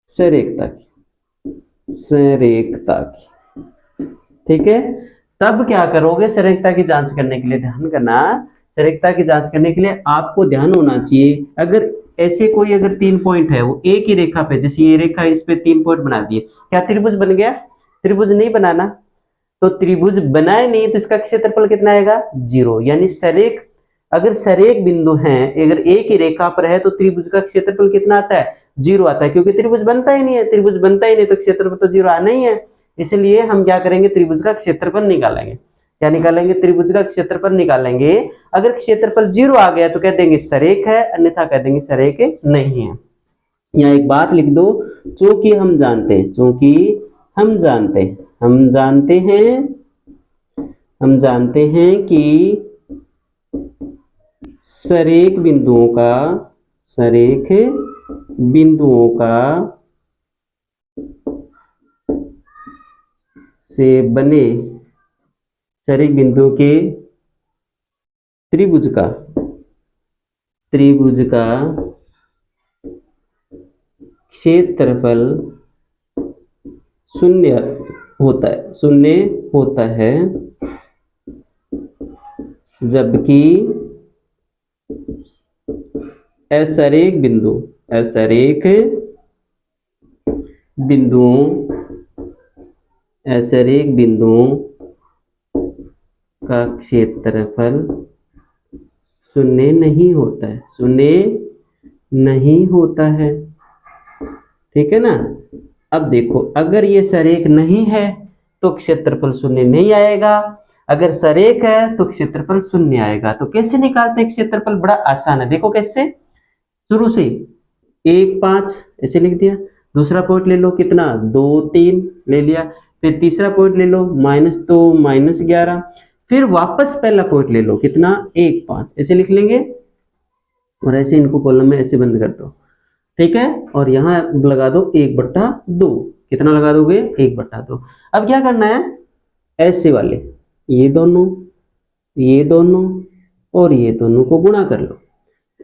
सरेखता की, सरेखता की, ठीक है। तब क्या करोगे, सरेखता की जांच करने के लिए ध्यान करना, सरेखता की जांच करने के लिए आपको ध्यान होना चाहिए, अगर ऐसे कोई अगर 3 पॉइंट है वो एक ही रेखा पे, जैसे ये रेखा इस पे 3 पॉइंट बना दिए, क्या त्रिभुज बन गया, त्रिभुज नहीं बनाना, तो त्रिभुज बनाए नहीं तो इसका क्षेत्रफल कितना आएगा, 0। यानी सरेख, अगर सरेख बिंदु हैं, अगर एक ही रेखा पर है तो त्रिभुज का क्षेत्रफल कितना आता है, 0 आता है, क्योंकि त्रिभुज बनता ही नहीं है, त्रिभुज बनता ही नहीं तो क्षेत्रफल तो 0 आना ही है। इसलिए हम क्या करेंगे, त्रिभुज का क्षेत्रफल निकालेंगे, क्या निकालेंगे, त्रिभुज का क्षेत्रफल निकालेंगे। अगर क्षेत्रफल 0 आ गया तो कह देंगे सरेख है, अन्यथा कह देंगे सरेख नहीं है। यहाँ एक बात लिख दो, चूंकि हम जानते हैं, चूंकि हम जानते हैं, हम जानते हैं, हम जानते हैं कि सरेख बिंदुओं का, सरेख बिंदुओं का से बने सरेख बिंदु के त्रिभुज का, त्रिभुज का क्षेत्रफल 0 होता है, 0 होता है, जबकि असरेख बिंदु, असरेख बिंदुओं, असरेख बिंदुओं का क्षेत्रफल 0 नहीं होता है, 0 नहीं होता है, ठीक है ना। अब देखो, अगर ये सरेख नहीं है तो क्षेत्रफल 0 नहीं आएगा, अगर सरेख है तो क्षेत्रफल 0 आएगा। तो कैसे निकालते हैं क्षेत्रफल, बड़ा आसान है, देखो कैसे, शुरू से 1 5 ऐसे लिख दिया, दूसरा पॉइंट ले लो कितना 2 3 ले लिया, फिर तीसरा पॉइंट ले लो -2 -11, फिर वापस पहला पॉइंट ले लो कितना 1 5 ऐसे लिख लेंगे, और ऐसे इनको कॉलम में ऐसे बंद कर दो, ठीक है। और यहाँ लगा दो 1/2, कितना लगा दोगे 1/2। अब क्या करना है, ऐसे वाले ये दोनों, ये दोनों और ये दोनों को गुणा कर लो,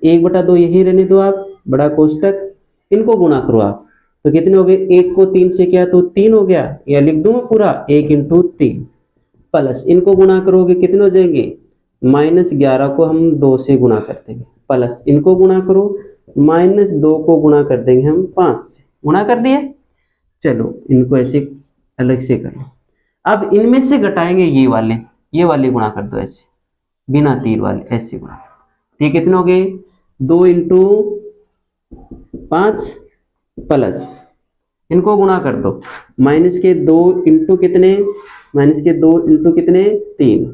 1/2 यही रहने दो आप, बड़ा कोष्टक, इनको गुणा करो आप, तो कितने हो गए, 1 को 3 से किया तो 3 हो गया, या लिख दूं पूरा 1 × 3, प्लस इनको गुणा करोगे कितने हो जाएंगे, -11 को हम 2 से गुणा कर देंगे, प्लस इनको गुणा करो, -2 को गुणा कर देंगे हम 5 से, गुणा कर दिए। चलो इनको ऐसे अलग से करो। अब इनमें से घटाएंगे ये वाले गुणा कर दो ऐसे, बिना तीर वाले ऐसे गुणा। ये कितने हो गए, 2 इंटू 5 प्लस, इनको गुणा कर दो, माइनस के 2 इंटू कितने, माइनस के 2 इंटू कितने 3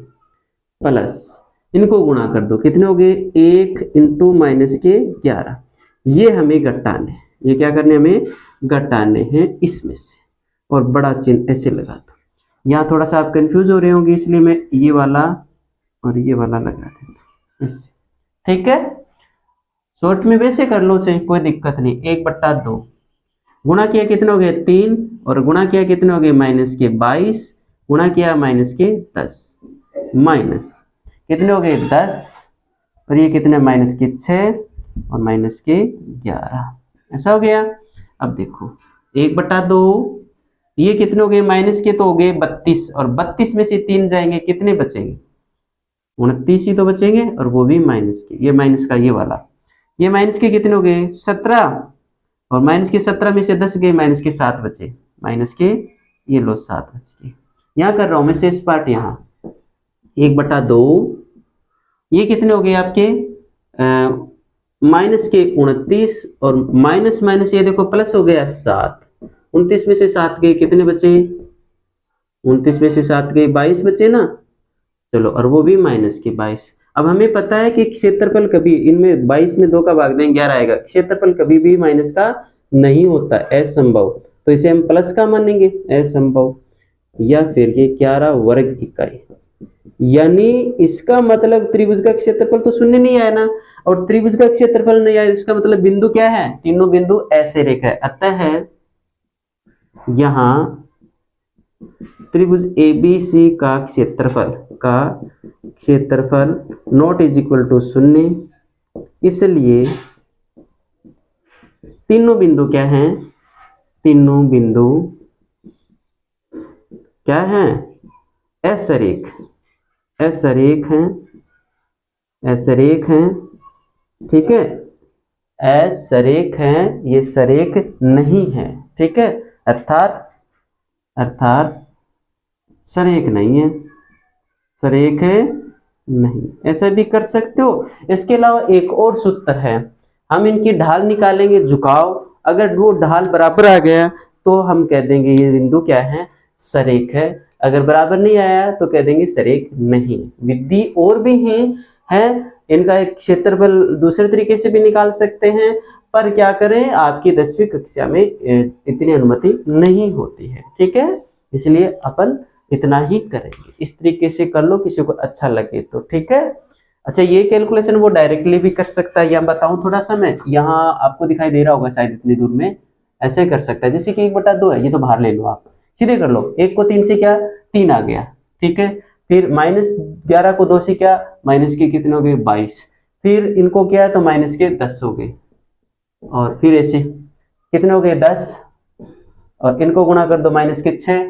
प्लस, इनको गुणा कर दो, कितने हो गए 1 इंटू माइनस के 11। ये हमें घटाने, ये क्या करने हमें घटाने हैं इसमें से, और बड़ा चिन्ह ऐसे लगा दो। यहाँ थोड़ा सा आप कंफ्यूज हो रहे होंगे, इसलिए मैं ये वाला और ये वाला लगा देता हूँ इससे, ठीक है। शॉर्ट में वैसे कर लो चाहे, कोई दिक्कत नहीं। 1/2 गुणा किया कितने हो गए 3, और गुणा किया कितने हो गए माइनस के 22, गुणा किया माइनस के 10, माइनस कितने हो गए 10, और ये कितने माइनस के 6 और माइनस के 11, ऐसा हो गया। अब देखो 1/2, ये कितने हो गए माइनस के, तो हो गए 32, और 32 में से 3 जाएंगे, कितने बचेंगे 29 ही तो बचेंगे, और वो भी माइनस के, ये माइनस का ये वाला, ये माइनस के कितने हो गए 17, और माइनस के 17 में से 10 गए, माइनस के 7 बचे, माइनस के ये लो 7 बच गए। यहाँ कर रहा हूं मैं शेष पार्ट, यहाँ 1/2, ये कितने हो गए आपके माइनस के 29, और माइनस माइनस ये देखो प्लस हो गया 7, 29 में से 7 गए, कितने बचे 29 में से 7 गए 22 बचे ना, चलो, और वो भी माइनस के 22। अब हमें पता है कि क्षेत्रफल कभी इनमें 22 में 2 का भाग देंगे 11 आएगा, क्षेत्रफल कभी भी माइनस का नहीं होता, असंभव, तो इसे हम प्लस का मानेंगे, असंभव, या फिर ये 11 वर्ग इकाई, यानी इसका मतलब त्रिभुज का क्षेत्रफल तो शून्य नहीं आया ना, और त्रिभुज का क्षेत्रफल नहीं आया, इसका मतलब बिंदु क्या है, तीनों बिंदु ऐसे रेखा है। अतः यहां त्रिभुज ABC का क्षेत्रफल नॉट इज इक्वल टू 0, इसलिए तीनों बिंदु क्या हैं, तीनों बिंदु क्या हैं, असरेख, असरेख हैं, असरेख हैं, ठीक है, असरेख हैं, ये सरेख नहीं है, ठीक है, अर्थात सरेख नहीं है, सरेख नहीं, ऐसा भी कर सकते हो। इसके अलावा एक और सूत्र है, हम इनकी ढाल निकालेंगे, झुकाव, अगर वो ढाल बराबर आ गया तो हम कह देंगे ये बिंदु क्या है, सरेख है, अगर बराबर नहीं आया तो कह देंगे सरेख नहीं। विधि और भी है इनका एक क्षेत्रफल दूसरे तरीके से भी निकाल सकते हैं, पर क्या करें, आपकी 10वीं कक्षा में इतनी अनुमति नहीं होती है, ठीक है, इसलिए अपन इतना ही करेंगे। इस तरीके से कर लो, किसी को अच्छा लगे तो, ठीक है। अच्छा, ये कैलकुलेशन वो डायरेक्टली भी कर सकता है, या बताऊं थोड़ा सा मैं, यहाँ आपको दिखाई दे रहा होगा शायद इतनी दूर में, ऐसे कर सकता है, जैसे कि 1/2 है, ये तो बाहर ले लो, आप सीधे कर लो, 1 को 3 से क्या 3 आ गया, ठीक है, फिर -11 को 2 से क्या माइनस के कितने हो गए 22, फिर इनको क्या है तो माइनस के 10 हो गए, और फिर ऐसे कितने हो गए 10, और इनको गुणा कर दो माइनस के 6,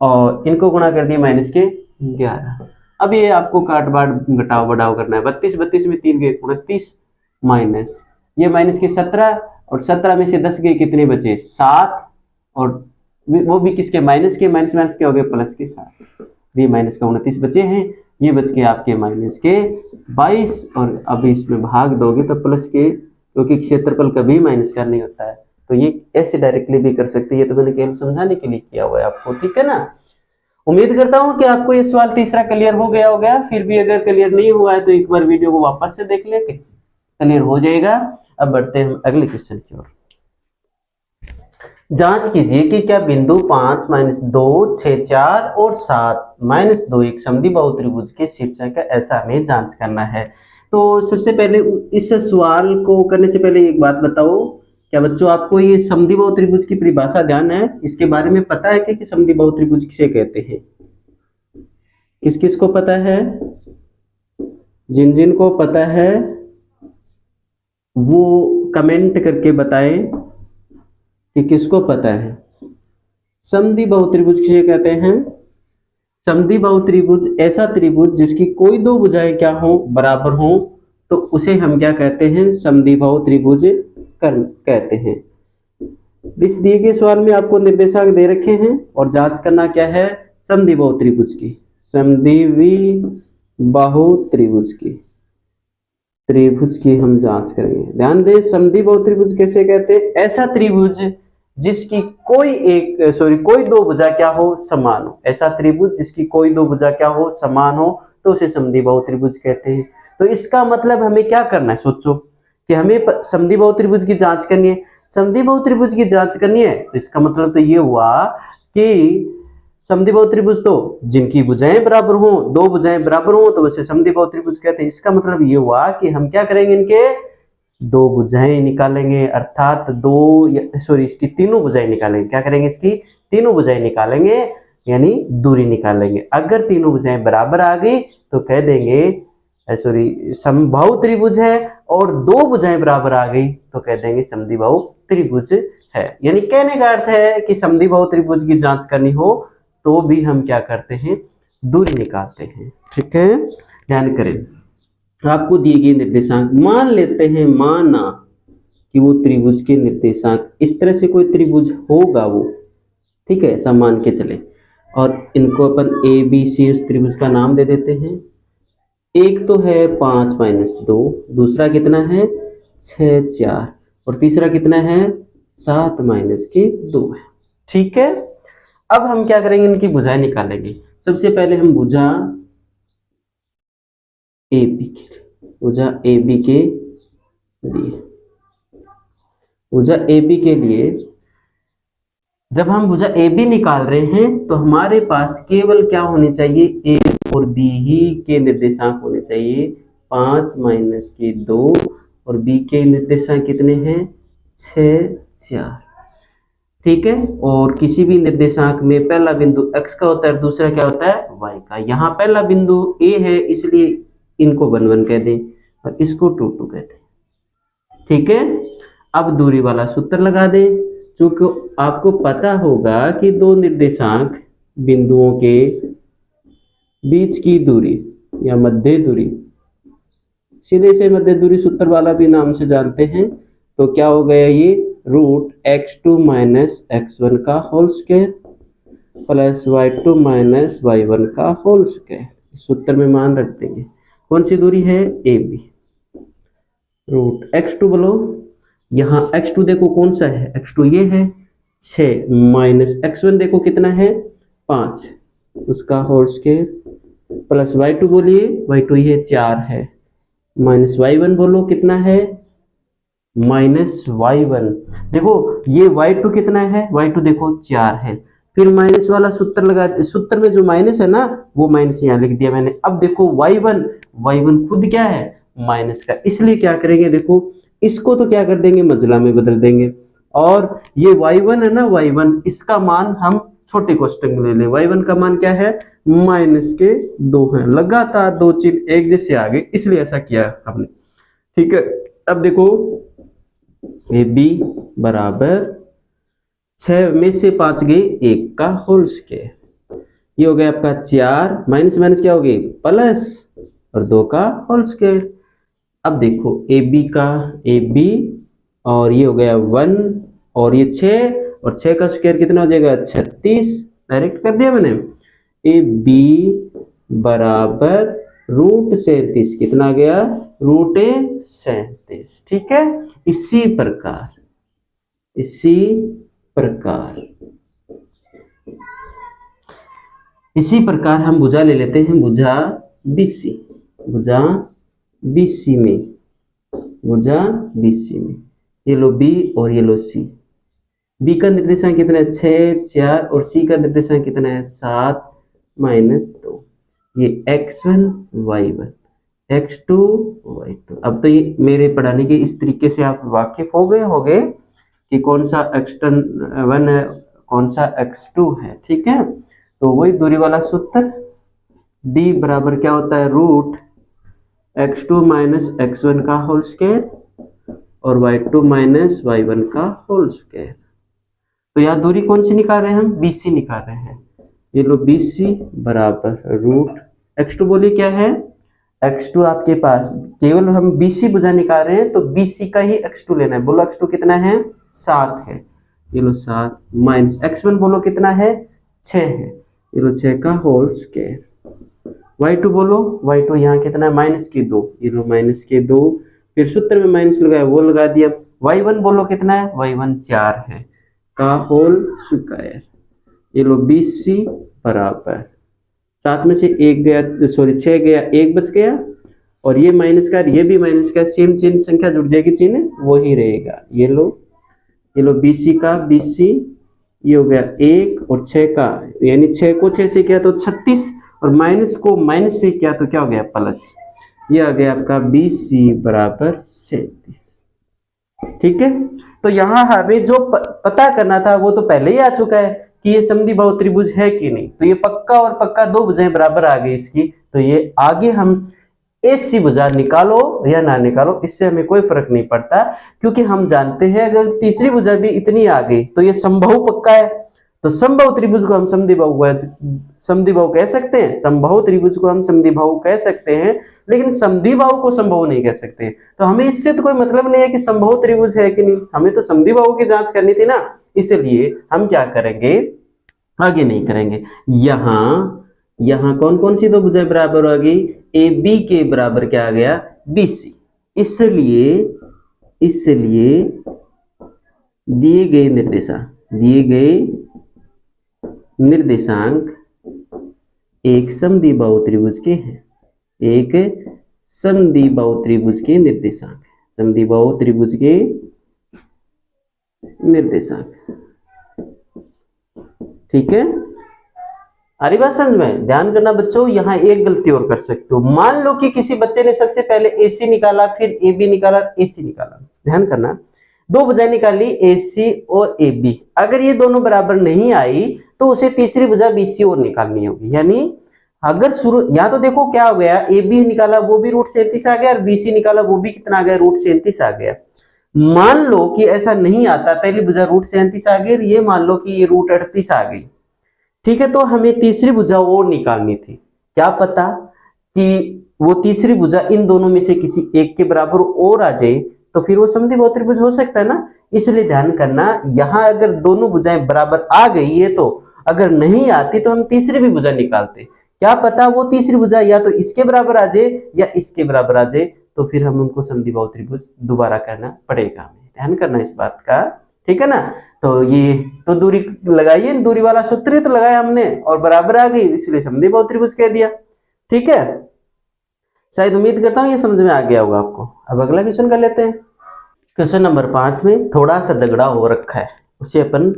और इनको गुणा कर दिए माइनस के 11। अब ये आपको काट बाट घटाव बढ़ाव करना है, 32 में 3 गए 29, माइनस ये माइनस के 17, और 17 में से 10 गए, कितने बचे 7, और वो भी किसके माइनस के, माइनस माइनस के हो गए प्लस के 7, ये माइनस का 29 बचे हैं, ये बच के आपके माइनस के 22, और अभी इसमें भाग दोगे तो प्लस के, क्योंकि क्षेत्रफल कभी माइनस का नहीं होता है, तो ये ऐसे डायरेक्टली भी कर सकते हैं, ये तो मैंने केवल समझाने के लिए किया हुआ है आपको, ठीक है ना। उम्मीद करता हूं कि आपको ये सवाल तीसरा क्लियर हो गया होगा, फिर भी अगर क्लियर नहीं हुआ है तो एक बार वीडियो को वापस से देख ले, क्लियर हो जाएगा। अब बढ़ते हैं हम अगले क्वेश्चन की ओर। जांच कीजिए कि क्या बिंदु 5, -2, 6, 4 और 7, -2 एक समद्विबाहु त्रिभुज के शीर्षक है, ऐसा हमें जांच करना है। तो सबसे पहले इस सवाल को करने से पहले एक बात बताओ, क्या बच्चों आपको ये समद्विबाहु त्रिभुज की परिभाषा ध्यान है, इसके बारे में पता है कि समद्विबाहु त्रिभुज किसे कहते हैं, किस किस को पता है, जिन जिन को पता है वो कमेंट करके बताएं कि किसको पता है। समद्विबाहु त्रिभुज किसे कहते हैं, समद्विबाहु त्रिभुज ऐसा त्रिभुज जिसकी कोई दो भुजाएं क्या हो बराबर हो, तो उसे हम क्या कहते हैं, समद्विबाहु त्रिभुज कहते हैं। इस दिए गए सवाल में आपको निर्देशांक दे रखे हैं और जांच करना क्या है, समद्विबाहु त्रिभुज की, समद्विबाहु त्रिभुज की हम जांच करेंगे। ध्यान दें, समद्विबाहु त्रिभुज कैसे कहते हैं? ऐसा त्रिभुज जिसकी कोई दो भुजा क्या हो, समान हो। ऐसा त्रिभुज जिसकी कोई दो भुजा क्या हो, समान हो, तो उसे समद्विबाहु त्रिभुज कहते हैं। तो इसका मतलब हमें क्या करना है, सोचो कि हमें समद्विबाहु त्रिभुज की जांच करनी है। समद्विबाहु त्रिभुज की जांच करनी है तो इसका मतलब तो ये हुआ कि समद्विबाहु त्रिभुज तो जिनकी भुजाएं बराबर हो, दो भुजाएं बराबर हो, तो उसे समद्विबाहु त्रिभुज कहते हैं। इसका मतलब ये हुआ कि हम क्या करेंगे, इनके दो भुजाएं निकालेंगे, अर्थात इसकी तीनों भुजाएं निकालेंगे। क्या करेंगे, इसकी तीनों भुजाएं निकालेंगे, यानी दूरी निकालेंगे। अगर तीनों भुजाएं बराबर आ गई तो कह देंगे समबाहु त्रिभुज है, और दो भुजाएं बराबर आ गई तो कह देंगे समद्विबाहु त्रिभुज है। यानी कहने का अर्थ है कि समद्विबाहु त्रिभुज की जांच करनी हो तो भी हम क्या करते हैं, दूरी निकालते हैं। ठीक है, ध्यान करें। आपको दिए गए निर्देशांक मान लेते हैं, माना कि वो त्रिभुज के निर्देशांक इस तरह से कोई त्रिभुज होगा वो, ठीक है, ऐसा मान के चले, और इनको अपन ए बी सी उस त्रिभुज का नाम दे देते हैं। एक तो है 5 - 2, दूसरा कितना है 6 4, और तीसरा कितना है 7 - 2 है। ठीक है, अब हम क्या करेंगे, इनकी भुजाएं निकालेंगे। सबसे पहले हम भुजा ए बी के लिए जब हम भुजा ए बी निकाल रहे हैं तो हमारे पास केवल क्या होने चाहिए, ए और बी ही के निर्देशांक होने चाहिए। 5 - 2 और बी के निर्देशांक कितने हैं 6 4। ठीक है, और किसी भी निर्देशांक में पहला बिंदु x का होता है, दूसरा क्या होता है y का। यहाँ पहला बिंदु a है, इसलिए इनको 1 1 कह दें और इसको 2 2 कहते हैं। ठीक है, अब दूरी वाला सूत्र लगा दें। चूंकि आपको पता होगा कि दो निर्देशांक बिंदुओं के बीच की दूरी या मध्य दूरी, सीधे से मध्य दूरी सूत्र वाला भी नाम से जानते हैं। तो क्या हो गया, ये √x2 - x1 का whole square plus y2 - y1 का होल स्क्वायर। इस सूत्र में मान रख देंगे। कौन सी दूरी है, ए बी। √x2 बोलो, यहाँ x2 देखो कौन सा है, x2 ये है 6 माइनस x1 देखो कितना है 5, उसका होल स्क्वायर प्लस y2 बोलिए, y2 ये 4 है, माइनस y1 बोलो कितना है -y1। देखो ये y2 कितना है, y2 देखो 4 है, फिर माइनस वाला सूत्र लगाते, सूत्र में जो माइनस है ना वो माइनस यहाँ लिख दिया मैंने। अब देखो y1 खुद क्या है माइनस का, इसलिए क्या करेंगे, देखो इसको तो क्या कर देंगे मजला में बदल देंगे, और ये y1 है ना, y1 इसका मान हम छोटे कोष्टक में ले लें। y1 का मान क्या है -2 है। लगातार दो चिन्ह एक जैसे आ गए इसलिए ऐसा किया हमने। ठीक है, अब देखो ए बी बराबर 6 में से 5 गए 1 का होल स्क्वायर, ये हो गया आपका 4 माइनस माइनस क्या हो गई प्लस और 2 का होल स्क्वायर। अब देखो ए बी और ये हो गया 1 और ये 6 और 6 का स्क्वायर कितना हो जाएगा 36, डायरेक्ट कर दिया मैंने। ए बी बराबर √37 कितना आ गया √37। ठीक है, इसी प्रकार हम भुजा ले लेते हैं, भुजा BC में ये लो B और ये लो C। B का निर्देशांक कितना है 6 4 और C का निर्देशांक कितना है 7 -2। ये x1 y1 x2 y2। अब तो ये मेरे पढ़ाने के इस तरीके से आप वाकिफ हो गए होंगे कि कौन सा x1 है कौन सा x2 है। ठीक है, तो वही दूरी वाला सूत्र D बराबर क्या होता है √x2 - x1 का होल स्क्वायर और y2 - y1 का होल स्क्वायर। तो यहाँ दूरी कौन सी निकाल रहे हैं हम, BC निकाल रहे हैं। ये लो BC बराबर √x2 बोलिए क्या है x2, आपके पास केवल हम BC भुजा निकाल रहे हैं तो BC का ही x2 लेना है। बोलो x2 कितना है 7 है, ये लो 7 माइनस x1 बोलो कितना है 6 है, ये लो 6 का होल स्क्वायर। y2 बोलो, y2 यहाँ कितना है -2, ये लो -2, फिर सूत्र में माइनस लगाया वो लगा दिया। y1 बोलो कितना है, y1 4 है का होल स्क्वायर। ये लो 20c बराबर 7 में से 1 गया, सॉरी 6 गया, 1 बच गया, और ये माइनस का ये भी माइनस का, सेम चिन्ह संख्या जुड़ जाएगी, चिन्ह वही रहेगा। ये लो 20c का 20c, ये हो गया 1 और 6 का, यानी 6 को 6 से किया तो 36, और माइनस को माइनस से किया तो क्या हो गया प्लस। ये आ गया आपका 20c बराबर 37। ठीक है, तो यहाँ हमें जो पता करना था वो तो पहले ही आ चुका है कि ये समद्विबाहु त्रिभुज है कि नहीं। तो ये पक्का और पक्का दो भुजाएं बराबर आ गई इसकी, तो ये आगे हम ऐसी भुजा निकालो या ना निकालो इससे हमें कोई फर्क नहीं पड़ता, क्योंकि हम जानते हैं अगर तीसरी भुजा भी इतनी आ गई तो ये समबाहु पक्का है। तो समबाहु त्रिभुज को हम समद्विबाहु कह सकते हैं, समबाहु त्रिभुज को हम समद्विबाहु कह सकते हैं, लेकिन समद्विबाहु को समबाहु नहीं कह सकते। तो हमें इससे तो कोई मतलब नहीं है कि समबाहु त्रिभुज है कि नहीं, हमें तो समद्विबाहु की जांच करनी थी ना, इसलिए हम क्या करेंगे, आगे नहीं करेंगे। यहाँ कौन कौन सी दो भुजाएं बराबर हो गई, ए बी के बराबर क्या आ गया, BC। इसलिए दिए गए निर्देशांक एक समद्विबाहु त्रिभुज के हैं, एक समद्विबाहु त्रिभुज के निर्देशांक, समद्विबाहु त्रिभुज के निर्देशांक। ठीक है, अरे बात समझ में, ध्यान करना बच्चों, यहाँ एक गलती और कर सकते हो। मान लो कि किसी बच्चे ने सबसे पहले AC निकाला, फिर AB निकाला, AC निकाला। ध्यान करना, दो भुजाएं निकाली AC और AB, अगर ये दोनों बराबर नहीं आई तो उसे तीसरी भुजा BC और निकालनी होगी। यानी अगर शुरू, यहाँ तो देखो क्या हो गया, AB निकाला वो भी √37 आ गया, और BC निकाला वो भी कितना आ गया, √37 आ गया। मान लो कि ऐसा नहीं आता, पहली भुजा √37 आ गई, ये मान लो कि ये √38 आ गई। ठीक है, तो हमें तीसरी भुजा और निकालनी थी, क्या पता कि वो तीसरी भुजा इन दोनों में से किसी एक के बराबर और आ जाए, तो फिर वो समद्विबाहु त्रिभुज हो सकता है ना। इसलिए ध्यान करना, यहाँ अगर दोनों भुजाएं बराबर आ गई है तो, अगर नहीं आती तो हम तीसरी भी भुजा निकालते, क्या पता वो तीसरी भुजा या तो इसके बराबर आ जाए या इसके बराबर आ जाए, तो फिर हम उनको समद्विबाहु त्रिभुज दोबारा करना पड़ेगा। हमें ध्यान करना इस बात का, ठीक है ना। तो ये तो दूरी लगाइए, दूरी वाला सूत्र तो लगाया हमने और बराबर आ गई, इसलिए समद्विबाहु त्रिभुज कह दिया। ठीक है, शायद उम्मीद करता हूँ ये समझ में आ गया होगा आपको। अब अगला क्वेश्चन कर लेते हैं। क्वेश्चन नंबर 5 में थोड़ा सा झगड़ा हो रखा है, उसे अपन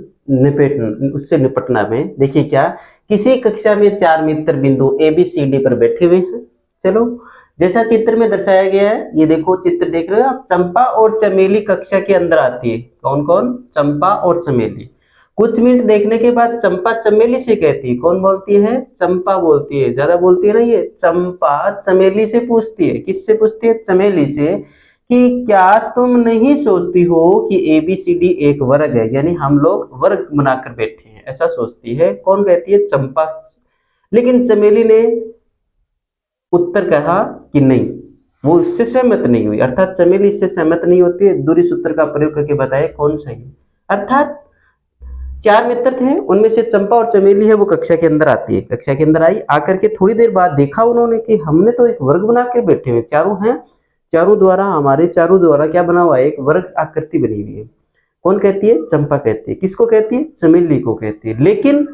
उससे निपटना में। देखिए क्या, किसी कक्षा में 4 मित्र बिंदु ABCD पर बैठे हुए हैं। चलो, जैसा चित्र में दर्शाया गया है, ये देखो चित्र देख रहे हो आप, चंपा और चमेली कक्षा के अंदर आती है। कौन कौन, चंपा और चमेली। कुछ मिनट देखने के बाद चंपा चमेली से कहती है, कौन बोलती है, चंपा बोलती है, ज्यादा बोलती है ना ये। चंपा चमेली से पूछती है, किससे पूछती है, चमेली से, कि क्या तुम नहीं सोचती हो कि ABCD एक वर्ग है, यानी हम लोग वर्ग बनाकर बैठे हैं, ऐसा सोचती है। कौन कहती है, चंपा। लेकिन चमेली ने उत्तर कहा कि नहीं, वो इससे सहमत नहीं हुई, अर्थात चमेली इससे सहमत नहीं होती है। दूरी सूत्र का प्रयोग करके बताए कौन सही है। अर्थात 4 मित्र थे, उनमें से चंपा और चमेली है, वो कक्षा के अंदर आती है। कक्षा के अंदर आई, आकर के थोड़ी देर बाद देखा उन्होंने कि हमने तो एक वर्ग बना के बैठे हुए, चारों हैं, चारों द्वारा क्या बना हुआ है, एक वर्ग आकृति बनी हुई है। कौन कहती है, चंपा कहती है। किसको कहती है, चमेली को कहती है। लेकिन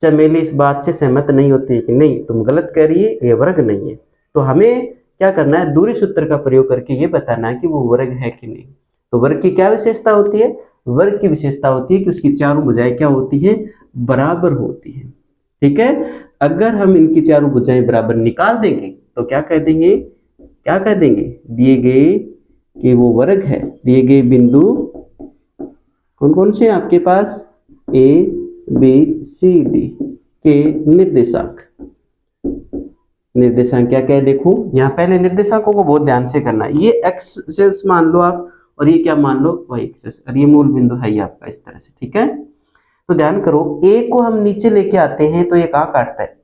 चमेली इस बात से सहमत नहीं होती है कि नहीं तुम गलत कह रही है, ये वर्ग नहीं है। तो हमें क्या करना है, दूरी सूत्र का प्रयोग करके ये बताना है कि वो वर्ग है कि नहीं। तो वर्ग की क्या विशेषता होती है, वर्ग की विशेषता होती है कि उसकी चारों भुजाएं क्या होती है, बराबर होती है। ठीक है, अगर हम इनकी चारों भुजाएं बराबर निकाल देंगे तो क्या कह देंगे, दिए गए कि वो वर्ग है, दिए गए बिंदु कौन कौन से आपके पास, ABCD के निर्देशांक क्या क्या है, देखो यहाँ पहले निर्देशांकों को बहुत ध्यान से करना है। ये x एक्सिस मान लो आप, और ये क्या मान लो, y एक्सिस, और ये मूल बिंदु है ये आपका, इस तरह से। ठीक है, तो ध्यान करो, a को हम नीचे लेके आते हैं तो ये कहाँ काटता है,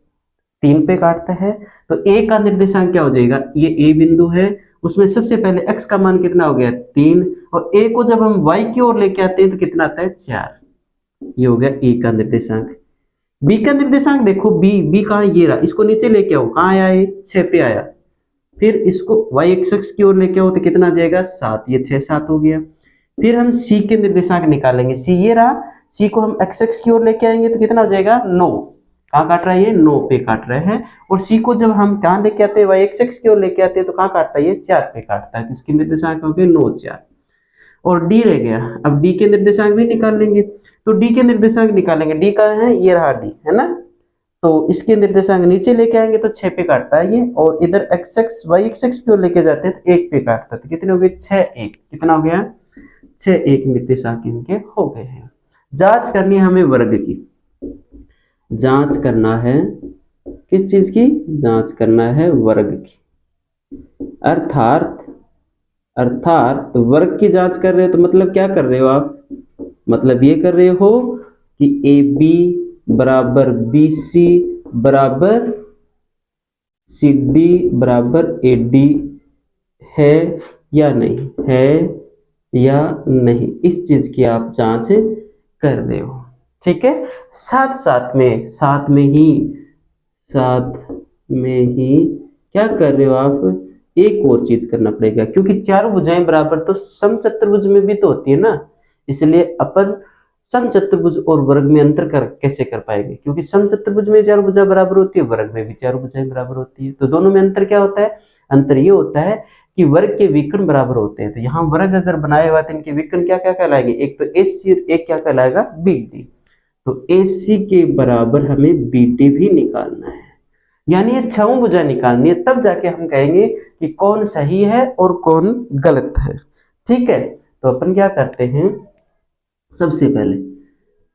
3 पे काटता है। तो a का निर्देशांक क्या हो जाएगा, ये a बिंदु है, उसमें सबसे पहले x का मान कितना हो गया, 3, और a को जब हम y की ओर लेके आते हैं तो कितना आता है, 4। ये हो गया a का निर्देशांक। बी का निर्देशांक देखो, बी बी कहाँ, ये रहा, इसको नीचे लेके आओ, कहाँ आया ये 6 पे आया, फिर इसको y एक्स की ओर लेके आओ तो कितना आ जाएगा 7, ये 6 7 हो गया। फिर हम c के निर्देशांक निकालेंगे, c ये रहा, c को हम x की ओर लेके आएंगे तो कितना हो जाएगा 9, कहाँ काट रहा है ये 9 पे काट रहे हैं, और c को जब हम कहाँ लेके आते हैं y एक्स की ओर लेके आते हैं तो कहाँ काटता है ये 4 पे काटता है, तो इसके निर्देशांक हो गए 9 4, और d रह गया। अब d के निर्देशांक भी निकाल लेंगे, तो d के निर्देशांक निकालेंगे, d कहाँ है, ये रहा d है ना, तो इसके निर्देशांक नीचे लेके आएंगे तो 6 पे काटता है ये, और इधर y एक्स की ओर लेके जाते हैं तो 1 पे काटता है, तो कितने हो गए 6 1, कितना हो गया 6 1 निर्देशांक इनके हो गए हैं। जांच करनी है हमें वर्ग की, जांच करना है किस चीज की, जांच करना है वर्ग की, अर्थात वर्ग की जांच कर रहे हो तो मतलब क्या कर रहे हो आप, मतलब ये कर रहे हो कि ए बी बराबर बी सी बराबर सी डी बराबर ए डी है या नहीं, है या नहीं, इस चीज की आप जांच कर रहे हो। ठीक है, साथ में ही क्या कर रहे हो आप, एक और चीज करना पड़ेगा, क्योंकि चारों भुजाएं बराबर तो समचतुर्भुज में भी तो होती है ना, इसलिए अपन समचतुर्भुज और वर्ग में अंतर कैसे कर पाएंगे, क्योंकि समचतुर्भुज में चारों भुजा बराबर होती है, वर्ग में भी चारों भुजाएं बराबर होती है, तो दोनों में अंतर क्या होता है, अंतर ये होता है कि वर्ग के विकर्ण बराबर होते हैं, तो यहाँ वर्ग अगर बनाए हुआ तो इनके विकर्ण क्या क्या कहलाएंगे, एक तो AC और एक क्या कहलाएगा BD, तो AC के बराबर हमें BD भी निकालना है, यानी ये छहों भुजा निकालनी है, तब जाके हम कहेंगे कि कौन सही है और कौन गलत है। ठीक है, तो अपन क्या करते हैं, सबसे पहले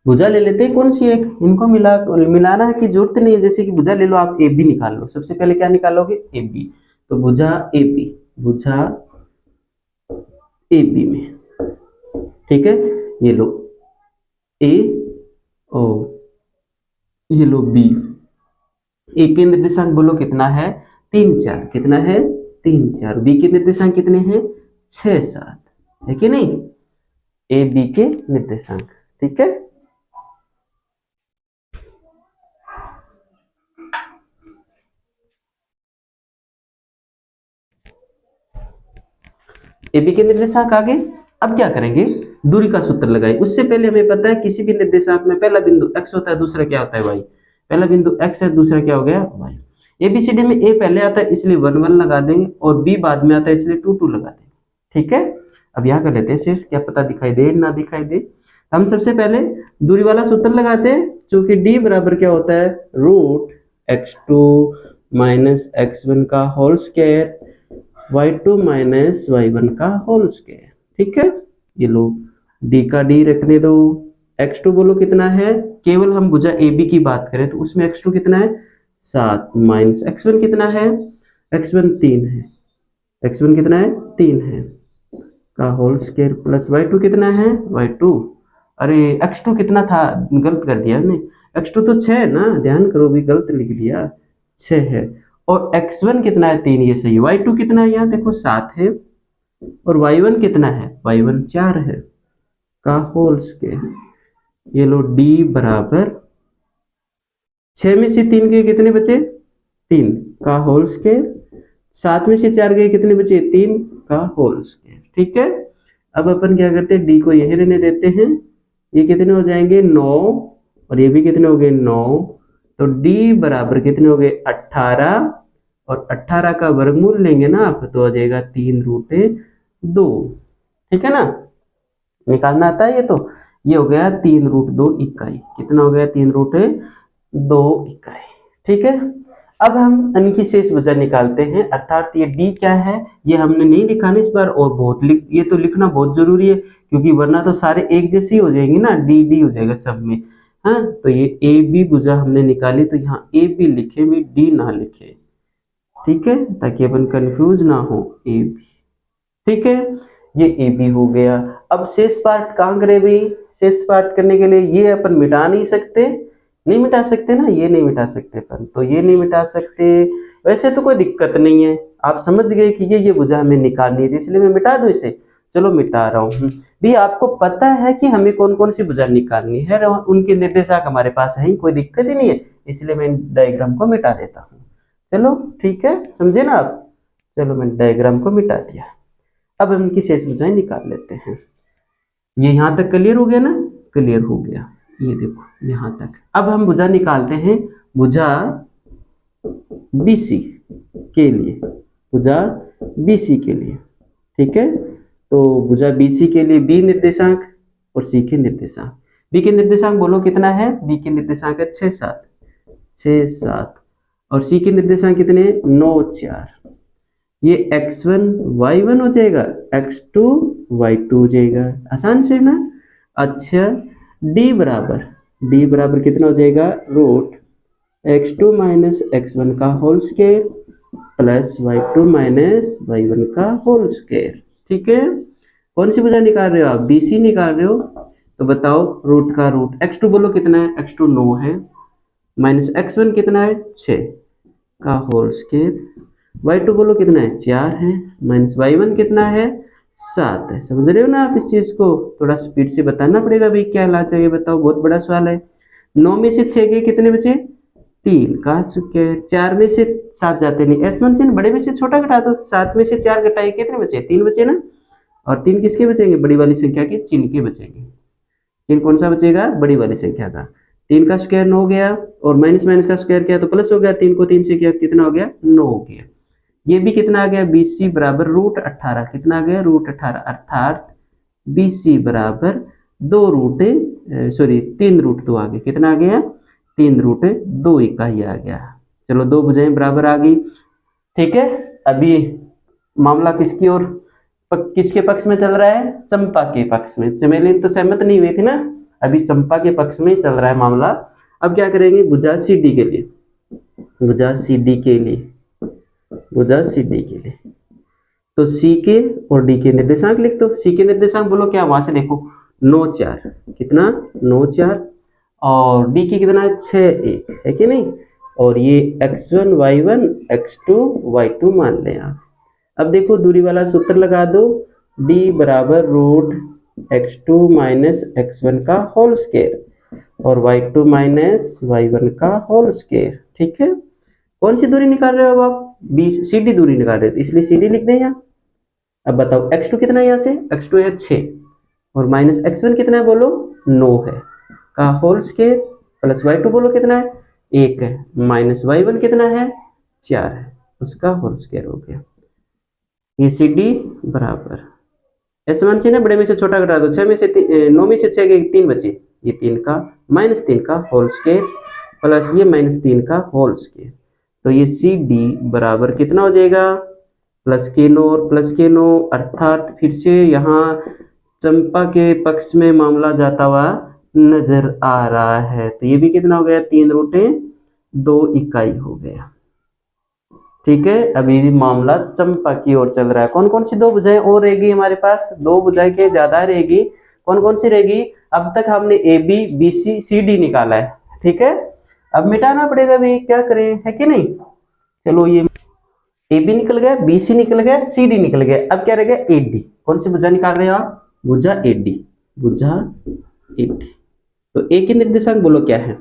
भुजा ले लेते हैं, कौन सी एक, इनको मिलाना है कि जरूरत नहीं है, जैसे कि भुजा ले लो आप AB निकाल लो, सबसे पहले क्या निकालोगे AB, तो भुजा AB में, ठीक है, ये लो A और ये लो B, A के निर्देशांक बोलो कितना है 3 4, कितना है 3 4, B के निर्देशांक कितने हैं 6 7, है कि नहीं, ए बी के निर्देशांक। ठीक है, ए बी के निर्देशांक आगे, अब क्या करेंगे, दूरी का सूत्र लगाए, उससे पहले हमें पता है किसी भी निर्देशांक में पहला बिंदु x होता है, दूसरा क्या होता है y, पहला बिंदु x है, दूसरा क्या हो गया y, ABCD में A पहले आता है इसलिए 1 1 लगा देंगे, और B बाद में आता है इसलिए 2 2 लगा देंगे। ठीक है, अब यहाँ कर लेते हैं शेष, क्या पता दिखाई दे ना दिखाई दे, हम सबसे पहले दूरी वाला सूत्र लगाते हैं, जो कि D बराबर क्या होता है रूट x2 माइनस x1 का whole square y2 minus y1 का होल स्क्वायर। ठीक है, ये लो D का D रखने दो, x2 बोलो कितना है, केवल हम भुजा AB की बात करें तो उसमें x2 कितना है 7, माइनस x1 कितना है, x1 3 है, x1 कितना है 3 है का होल स्क्वायर प्लस y2 कितना है y2, अरे x2 कितना था, गलत कर दिया हमने, x2 तो 6 है ना, ध्यान करो, भी गलत लिख दिया, 6 है, और x1 कितना है 3, ये सही, y2 कितना है यहाँ देखो 7 है, और y1 कितना है, y1 4 है का होल स्क्वायर, ये लो D बराबर 6 में से 3 गए कितने बचे 3 का होल स्क्वायर, 7 में से 4 गए कितने बचे 3 का होल स्क्वायर। ठीक है, अब अपन क्या करते हैं, D को यही रहने देते हैं, ये कितने हो जाएंगे 9, और ये भी कितने हो गए 9, तो D बराबर कितने हो गए 18, और 18 का वर्गमूल लेंगे ना आप तो आ जाएगा 3√2। ठीक है ना, निकालना आता है ये, तो ये हो गया 3√2 इकाई, कितना हो गया 3√2 इकाई। ठीक है, अब हम इनकी शेष भुजा निकालते हैं, अर्थात ये D क्या है ये हमने नहीं लिखा ना इस बार, और बहुत ये तो लिखना बहुत जरूरी है, क्योंकि वरना तो सारे एक जैसी हो जाएंगी ना, D हो जाएगा सब में। हाँ, तो ये AB भुजा हमने निकाली, तो यहाँ AB लिखे भी D ना लिखे, ठीक है, ताकि अपन कंफ्यूज ना हो AB। ठीक है, ये AB हो गया। अब शेष पार्ट कहाँ करे भाई, शेष पार्ट करने के लिए ये अपन मिटा नहीं सकते, नहीं मिटा सकते ना, ये नहीं मिटा सकते अपन, तो ये नहीं मिटा सकते, वैसे तो कोई दिक्कत नहीं है, आप समझ गए कि ये भुजा हमें निकालनी है, इसलिए मैं मिटा दूं इसे, चलो मिटा रहा हूँ। भी आपको पता है कि हमें कौन कौन सी भुजा निकालनी है, उनके निर्देशांक हमारे पास है, कोई दिक्कत ही नहीं है, इसलिए मैं डायग्राम को मिटा देता हूँ। चलो ठीक है, समझे ना आप। चलो मैंने डायग्राम को मिटा दिया। अब हम इनकी शेष भुजाएं निकाल लेते हैं। ये यहाँ तक क्लियर हो गया ना? क्लियर हो गया, ये देखो यहाँ तक। अब हम भुजा निकालते हैं, भुजा BC के लिए, भुजा BC के लिए, ठीक है। तो भुजा BC के लिए B निर्देशांक और C के निर्देशांक। B के निर्देशांक बोलो कितना है? B के निर्देशांक है 6 7, 6 7, और C के निर्देशांक कितने? 9 4। ये x1 y1 हो जाएगा, x2 y2 हो जाएगा, आसान से ना। अच्छा, D बराबर कितना हो जाएगा? रूट x2 माइनस x1 का whole square plus y2 minus y1 का होल स्क्वायर, ठीक है। कौन सी भुजा निकाल रहे हो आप? BC निकाल रहे हो। तो बताओ रूट का रूट, x2 बोलो कितना है? x2 9 है, माइनस x1 कितना है? 6 का होल स्क्वायर, y2 बोलो कितना है? 4 है, माइनस y1 कितना है? 7 है। समझ रहे हो ना आप इस चीज को? थोड़ा स्पीड से बताना पड़ेगा भाई, क्या ला चाहिए बताओ, बहुत बड़ा सवाल है। 9 में से 6 गए, कितने बचे? 3 का स्क्वायर। 4 में से 7 जाते नहीं, S1 से बड़े में से छोटा घटा दो, 7 में से 4 घटाए, कितने बचे? 3 बचे ना। और 3 किसके बचेंगे? बड़ी वाली संख्या के, चिन्ह के बचेंगे। चिन्ह कौन सा बचेगा? बड़ी वाली संख्या का। 3 का स्क्वायर 9 हो गया, और माइनस माइनस का स्क्वायर किया तो प्लस हो गया, 3 को 3 से किया कितना हो गया? 9 हो गया। ये भी कितना आ गया? BC बराबर रूट 18, कितना आ गया? रूट 18, अर्थात BC बराबर 3 रूट 2 आ गया, कितना आ गया? 3 रूट 2 इकाई आ गया। चलो 2 भुजाएं बराबर आ गई, ठीक है। अभी मामला किसकी ओर, किसके पक्ष में चल रहा है? चंपा के पक्ष में। चमेली तो सहमत नहीं हुई थी ना, अभी चंपा के पक्ष में चल रहा है मामला। अब क्या करेंगे? भुजा CD के लिए, भुजा CD के लिए, भुजा CD के लिए, तो C के और D के निर्देशांक लिख दो। C के निर्देशांक बोलो क्या? वहां से देखो, 9 4, कितना? 9 4, और D की कितना है? 6 1, है कि नहीं। और ये x1 y1 x2 y2 मान लें आप। अब देखो दूरी वाला सूत्र लगा दो, D बराबर रूट x2 माइनस x1 का होल स्क्वायर और y2 माइनस y1 का होल स्क्वायर, ठीक है। कौन सी दूरी निकाल रहे हो अब आप? CD दूरी निकाल रहे हो, इसलिए CD लिख दें यहाँ। अब बताओ x2 कितना है? यहाँ से x2 है 6, और माइनस x1 कितना है बोलो? 9 है, का होल स्क्वायर प्लस y2 बोलो कितना है? 1 है, माइनस y1 कितना है? 4 है, उसका होल स्क्वायर हो गया। ये CD बराबर S1 से ना बड़े में से छोटा घटा दो, 6 में से 9 में से 6 गए, 3 बचे, ये 3 का माइनस 3 का होल स्क्वायर प्लस ये माइनस 3 का होल स्क्वायर। तो ये CD बराबर कितना हो जाएगा? प्लस के 9 और प्लस के 9, अर्थात फिर से यहाँ चंपा के पक्ष में मामला जाता हुआ नजर आ रहा है। तो ये भी कितना हो गया? 3 रूट 2 इकाई हो गया, ठीक है। अभी मामला चंपा की ओर चल रहा है। कौन कौन सी 2 भुजाएं और रहेगी हमारे पास? 2 भुजाएं के ज्यादा रहेगी। कौन कौन सी रहेगी? अब तक हमने AB BC CD निकाला है, ठीक है। अब मिटाना पड़ेगा भी, क्या करें, है कि नहीं। चलो ये AB निकल गया, BC निकल गया, CD निकल गया, अब क्या रह गया? AD। कौन सी भुजा निकाल रहे हो आप? भुजा AD, भुजा AD। तो A के निर्देशांक बोलो क्या है?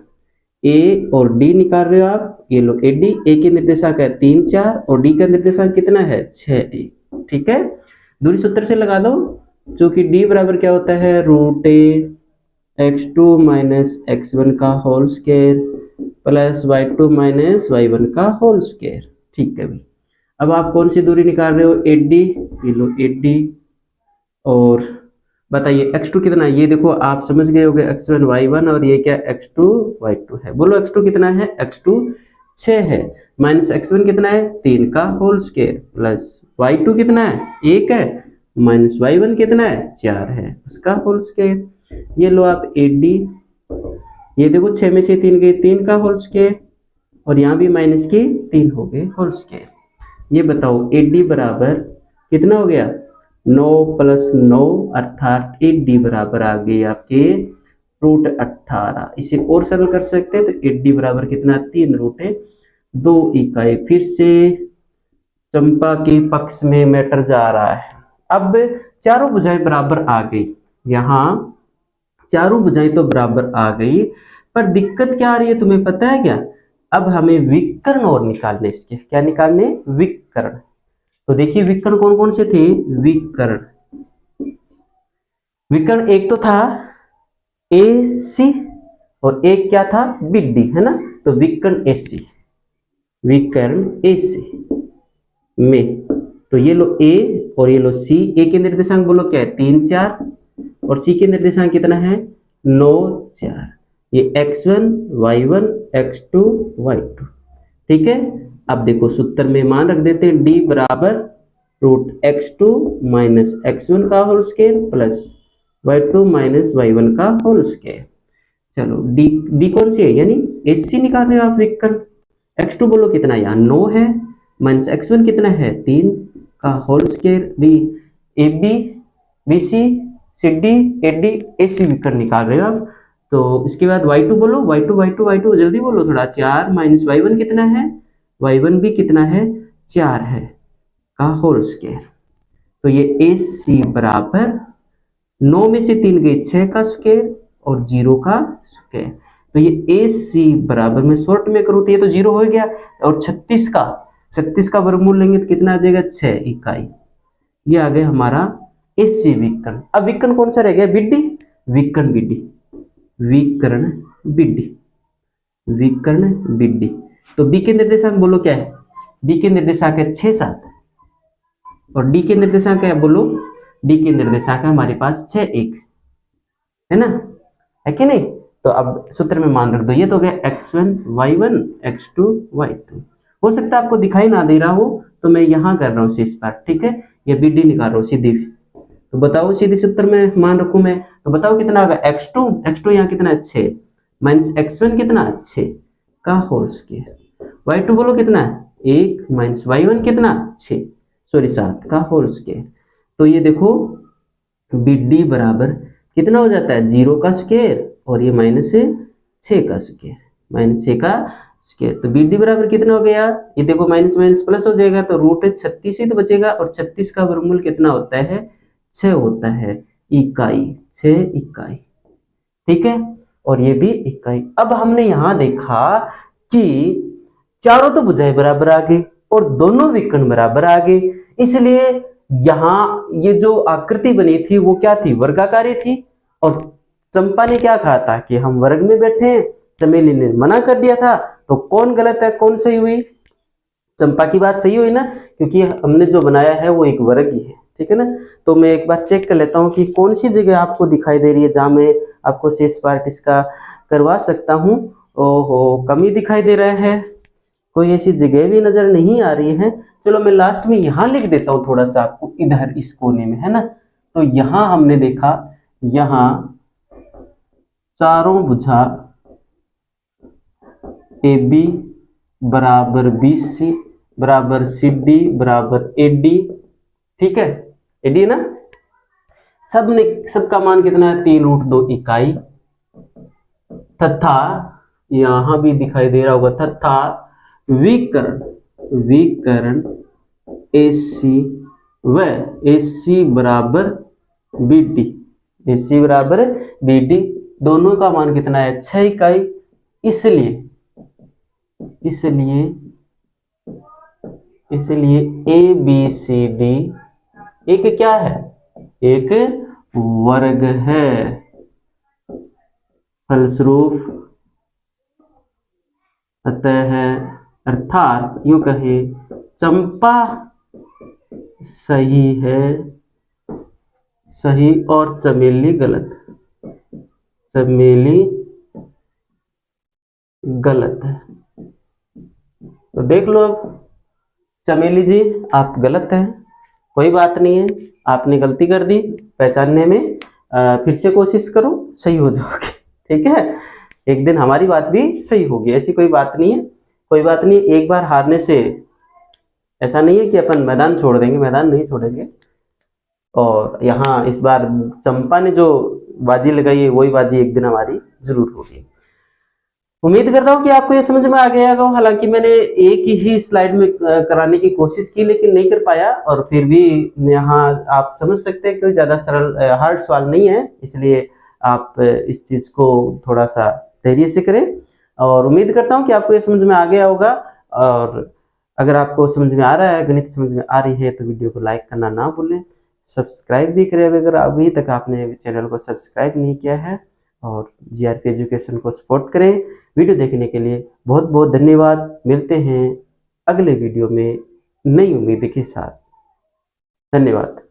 A और D निकाल रहे हो आप, ये लो AD। A के निर्देशांक है 3 4 और D का निर्देशांक कितना है? 6 1, ठीक है। दूरी सूत्र से लगा दो, जो कि D बराबर क्या होता है? रूट x2 माइनस x1 का whole square plus y2 minus y1 का होल स्क्वायर, ठीक है भाई। अब आप कौन सी दूरी निकाल रहे हो? AD, ये लो AD। और बताइए x2 कितना है? ये देखो आप समझ गए होंगे, x1 y1 और ये क्या? x2 y2 है। बोलो x2 कितना है? x2 6 है, माइनस x1 कितना है? 3 का होल स्क्वायर प्लस y2 कितना है? 1 है, माइनस y1 कितना है? 4 है, उसका होल स्क्वायर। ये लो आप AD, ये देखो 6 में से 3 गए, 3 का होल स्क्वायर, और यहाँ भी माइनस के 3 हो गए होल स्क्वायर। ये बताओ AD बराबर कितना हो गया? 9 प्लस 9, अर्थात AD बराबर आ गई आपके रूट 18। इसे और सरल कर सकते हैं, तो AD बराबर कितना? 3 रूट 2 इकाई। फिर से चंपा के पक्ष में मैटर जा रहा है। अब चारों भुजाएं बराबर आ गई, यहाँ चारों भुजाएं तो बराबर आ गई, पर दिक्कत क्या आ रही है तुम्हें पता है क्या? अब हमें विकर्ण और निकालने, इसके क्या निकालने? विकर्ण। तो देखिए विकर्ण कौन कौन से थे? विकर्ण, विकर्ण एक तो था ए सी और एक क्या था? बीडी, है ना। तो विकर्ण ए सी, विकर्ण ए सी में, तो ये लो ए और ये लो सी। ए के निर्देशांक बोलो क्या है? 3 4, और सी के निर्देशांक कितना है? 9 4। ये x1 y1 x2 y2, ठीक है। अब देखो सूत्र में मान रख देते हैं, d बराबर रूट x2 माइनस x1 का whole square plus y2 minus y1 का होल स्क्वायर। चलो d कौन सी है? यानी एसी निकाल रहे हो आप विकर्ण। x2 बोलो कितना? यहाँ 9 है, माइनस x1 कितना है? 3 का whole square. D A B B C C D A D A C विकर्ण निकाल रहे हो आप। तो इसके बाद y2 बोलो, y2 y2 y2 जल्दी बोलो थोड़ा। 4 माइनस y1 कितना है? y1 भी कितना है? 4 है का होल स्क्वायर। तो ये ए सी बराबर 9 में से 3 गई 6 का स्क्वायर और 0 का स्क्वायर। तो ये ए सी बराबर में शॉर्ट में करूँ तो ये तो 0 हो गया, और 36 का वर्गमूल लेंगे तो कितना आ जाएगा? 6 इकाई। ये आ गया हमारा एसी विकर्ण। अब विकर्ण कौन सा रह गया? बीडी, विकर्ण बीडी, विकर्ण बीडी, विकर्ण बीडी। तो बी के निर्देशांक बोलो क्या है? बी के निर्देशांक है 6 7, और डी के निर्देशांक है बोलो, डी के निर्देशांक है हमारे पास 6 1, है ना, है कि नहीं। तो अब सूत्र में मान रख दो, ये तो हो गया x1 y1 x2 y2। हो सकता है आपको दिखाई ना दे रहा हो, तो मैं यहाँ कर रहा हूँ इस बार, ठीक है। ये बी डी निकाल रहा हूँ सीधी। तो बताओ सीधी सूत्र में मान रखूं मैं, तो बताओ कितना होगा? x2 यहाँ कितना है? 6 माइनस x1 कितना? 6 का होल स्क्वायर। y2 बोलो कितना? 1 माइनस y1 कितना? 6 सॉरी 7 का होल स्क्वायर। तो ये देखो बी डी बराबर कितना हो जाता है? 0 का स्क्वायर और ये माइनस 6 का स्क्वायर, माइनस 6 का स्क्वायर। तो बी डी बराबर कितना हो गया? ये देखो माइनस माइनस प्लस हो जाएगा, तो रूट 36 ही तो बचेगा, और 36 का वर्गमूल कितना होता है? 6 होता है इकाई, 6 इकाई, ठीक है। और ये भी इकाई। अब हमने यहां देखा कि चारों तो भुजाएं बराबर आ गई और दोनों विकर्ण बराबर आ गए, इसलिए यहां ये जो आकृति बनी थी वो क्या थी? वर्गाकारी थी। और चंपा ने क्या कहा था कि हम वर्ग में बैठे हैं, चमेली ने मना कर दिया था। तो कौन गलत है, कौन सही हुई? चंपा की बात सही हुई ना, क्योंकि हमने जो बनाया है वो एक वर्ग ही है, ठीक है ना। तो मैं एक बार चेक कर लेता हूँ कि कौन सी जगह आपको दिखाई दे रही है जहां मैं आपको शेष पार्ट इसका करवा सकता हूँ। ओहो, कमी दिखाई दे रहा है, कोई ऐसी जगह भी नजर नहीं आ रही है। चलो मैं लास्ट में यहाँ लिख देता हूँ थोड़ा सा आपको, इधर इस कोने में, है ना। तो यहाँ हमने देखा, यहाँ चारों भुजा ए बी बराबर बी सी बराबर सी डी बराबर ए डी, ठीक है, ए डी ना। सबका मान कितना है? 3√2 इकाई। तथा यहां भी दिखाई दे रहा होगा, तथा विकर्ण AC व AC बराबर BD, AC बराबर BD, दोनों का मान कितना है? 6 इकाई। इसलिए ABCD एक क्या है? एक वर्ग है। फलस्वरूप अतः अर्थात यूं कहे, चंपा सही है, सही, और चमेली गलत, चमेली गलत है। तो देख लो अब, चमेली जी आप गलत हैं, कोई बात नहीं है, आपने गलती कर दी पहचानने में, फिर से कोशिश करो, सही हो जाओगे, ठीक है। एक दिन हमारी बात भी सही होगी, ऐसी कोई बात नहीं है, कोई बात नहीं। एक बार हारने से ऐसा नहीं है कि अपन मैदान छोड़ देंगे, मैदान नहीं छोड़ेंगे। और यहाँ इस बार चंपा ने जो बाजी लगाई है वही बाजी एक दिन हमारी जरूर होगी। उम्मीद करता हूँ कि आपको ये समझ में आ गया होगा। हालांकि मैंने एक ही स्लाइड में कराने की कोशिश की लेकिन नहीं कर पाया, और फिर भी यहाँ आप समझ सकते हैं कि ज़्यादा सरल हार्ड सवाल नहीं है, इसलिए आप इस चीज़ को थोड़ा सा धैर्य से करें। और उम्मीद करता हूँ कि आपको ये समझ में आ गया होगा। और अगर आपको समझ में आ रहा है, गणित समझ में आ रही है, तो वीडियो को लाइक करना ना भूलें, सब्सक्राइब भी करें अगर अभी तक आपने चैनल को सब्सक्राइब नहीं किया है, और जीआरपी एजुकेशन को सपोर्ट करें। वीडियो देखने के लिए बहुत बहुत धन्यवाद। मिलते हैं अगले वीडियो में नई उम्मीद के साथ। धन्यवाद।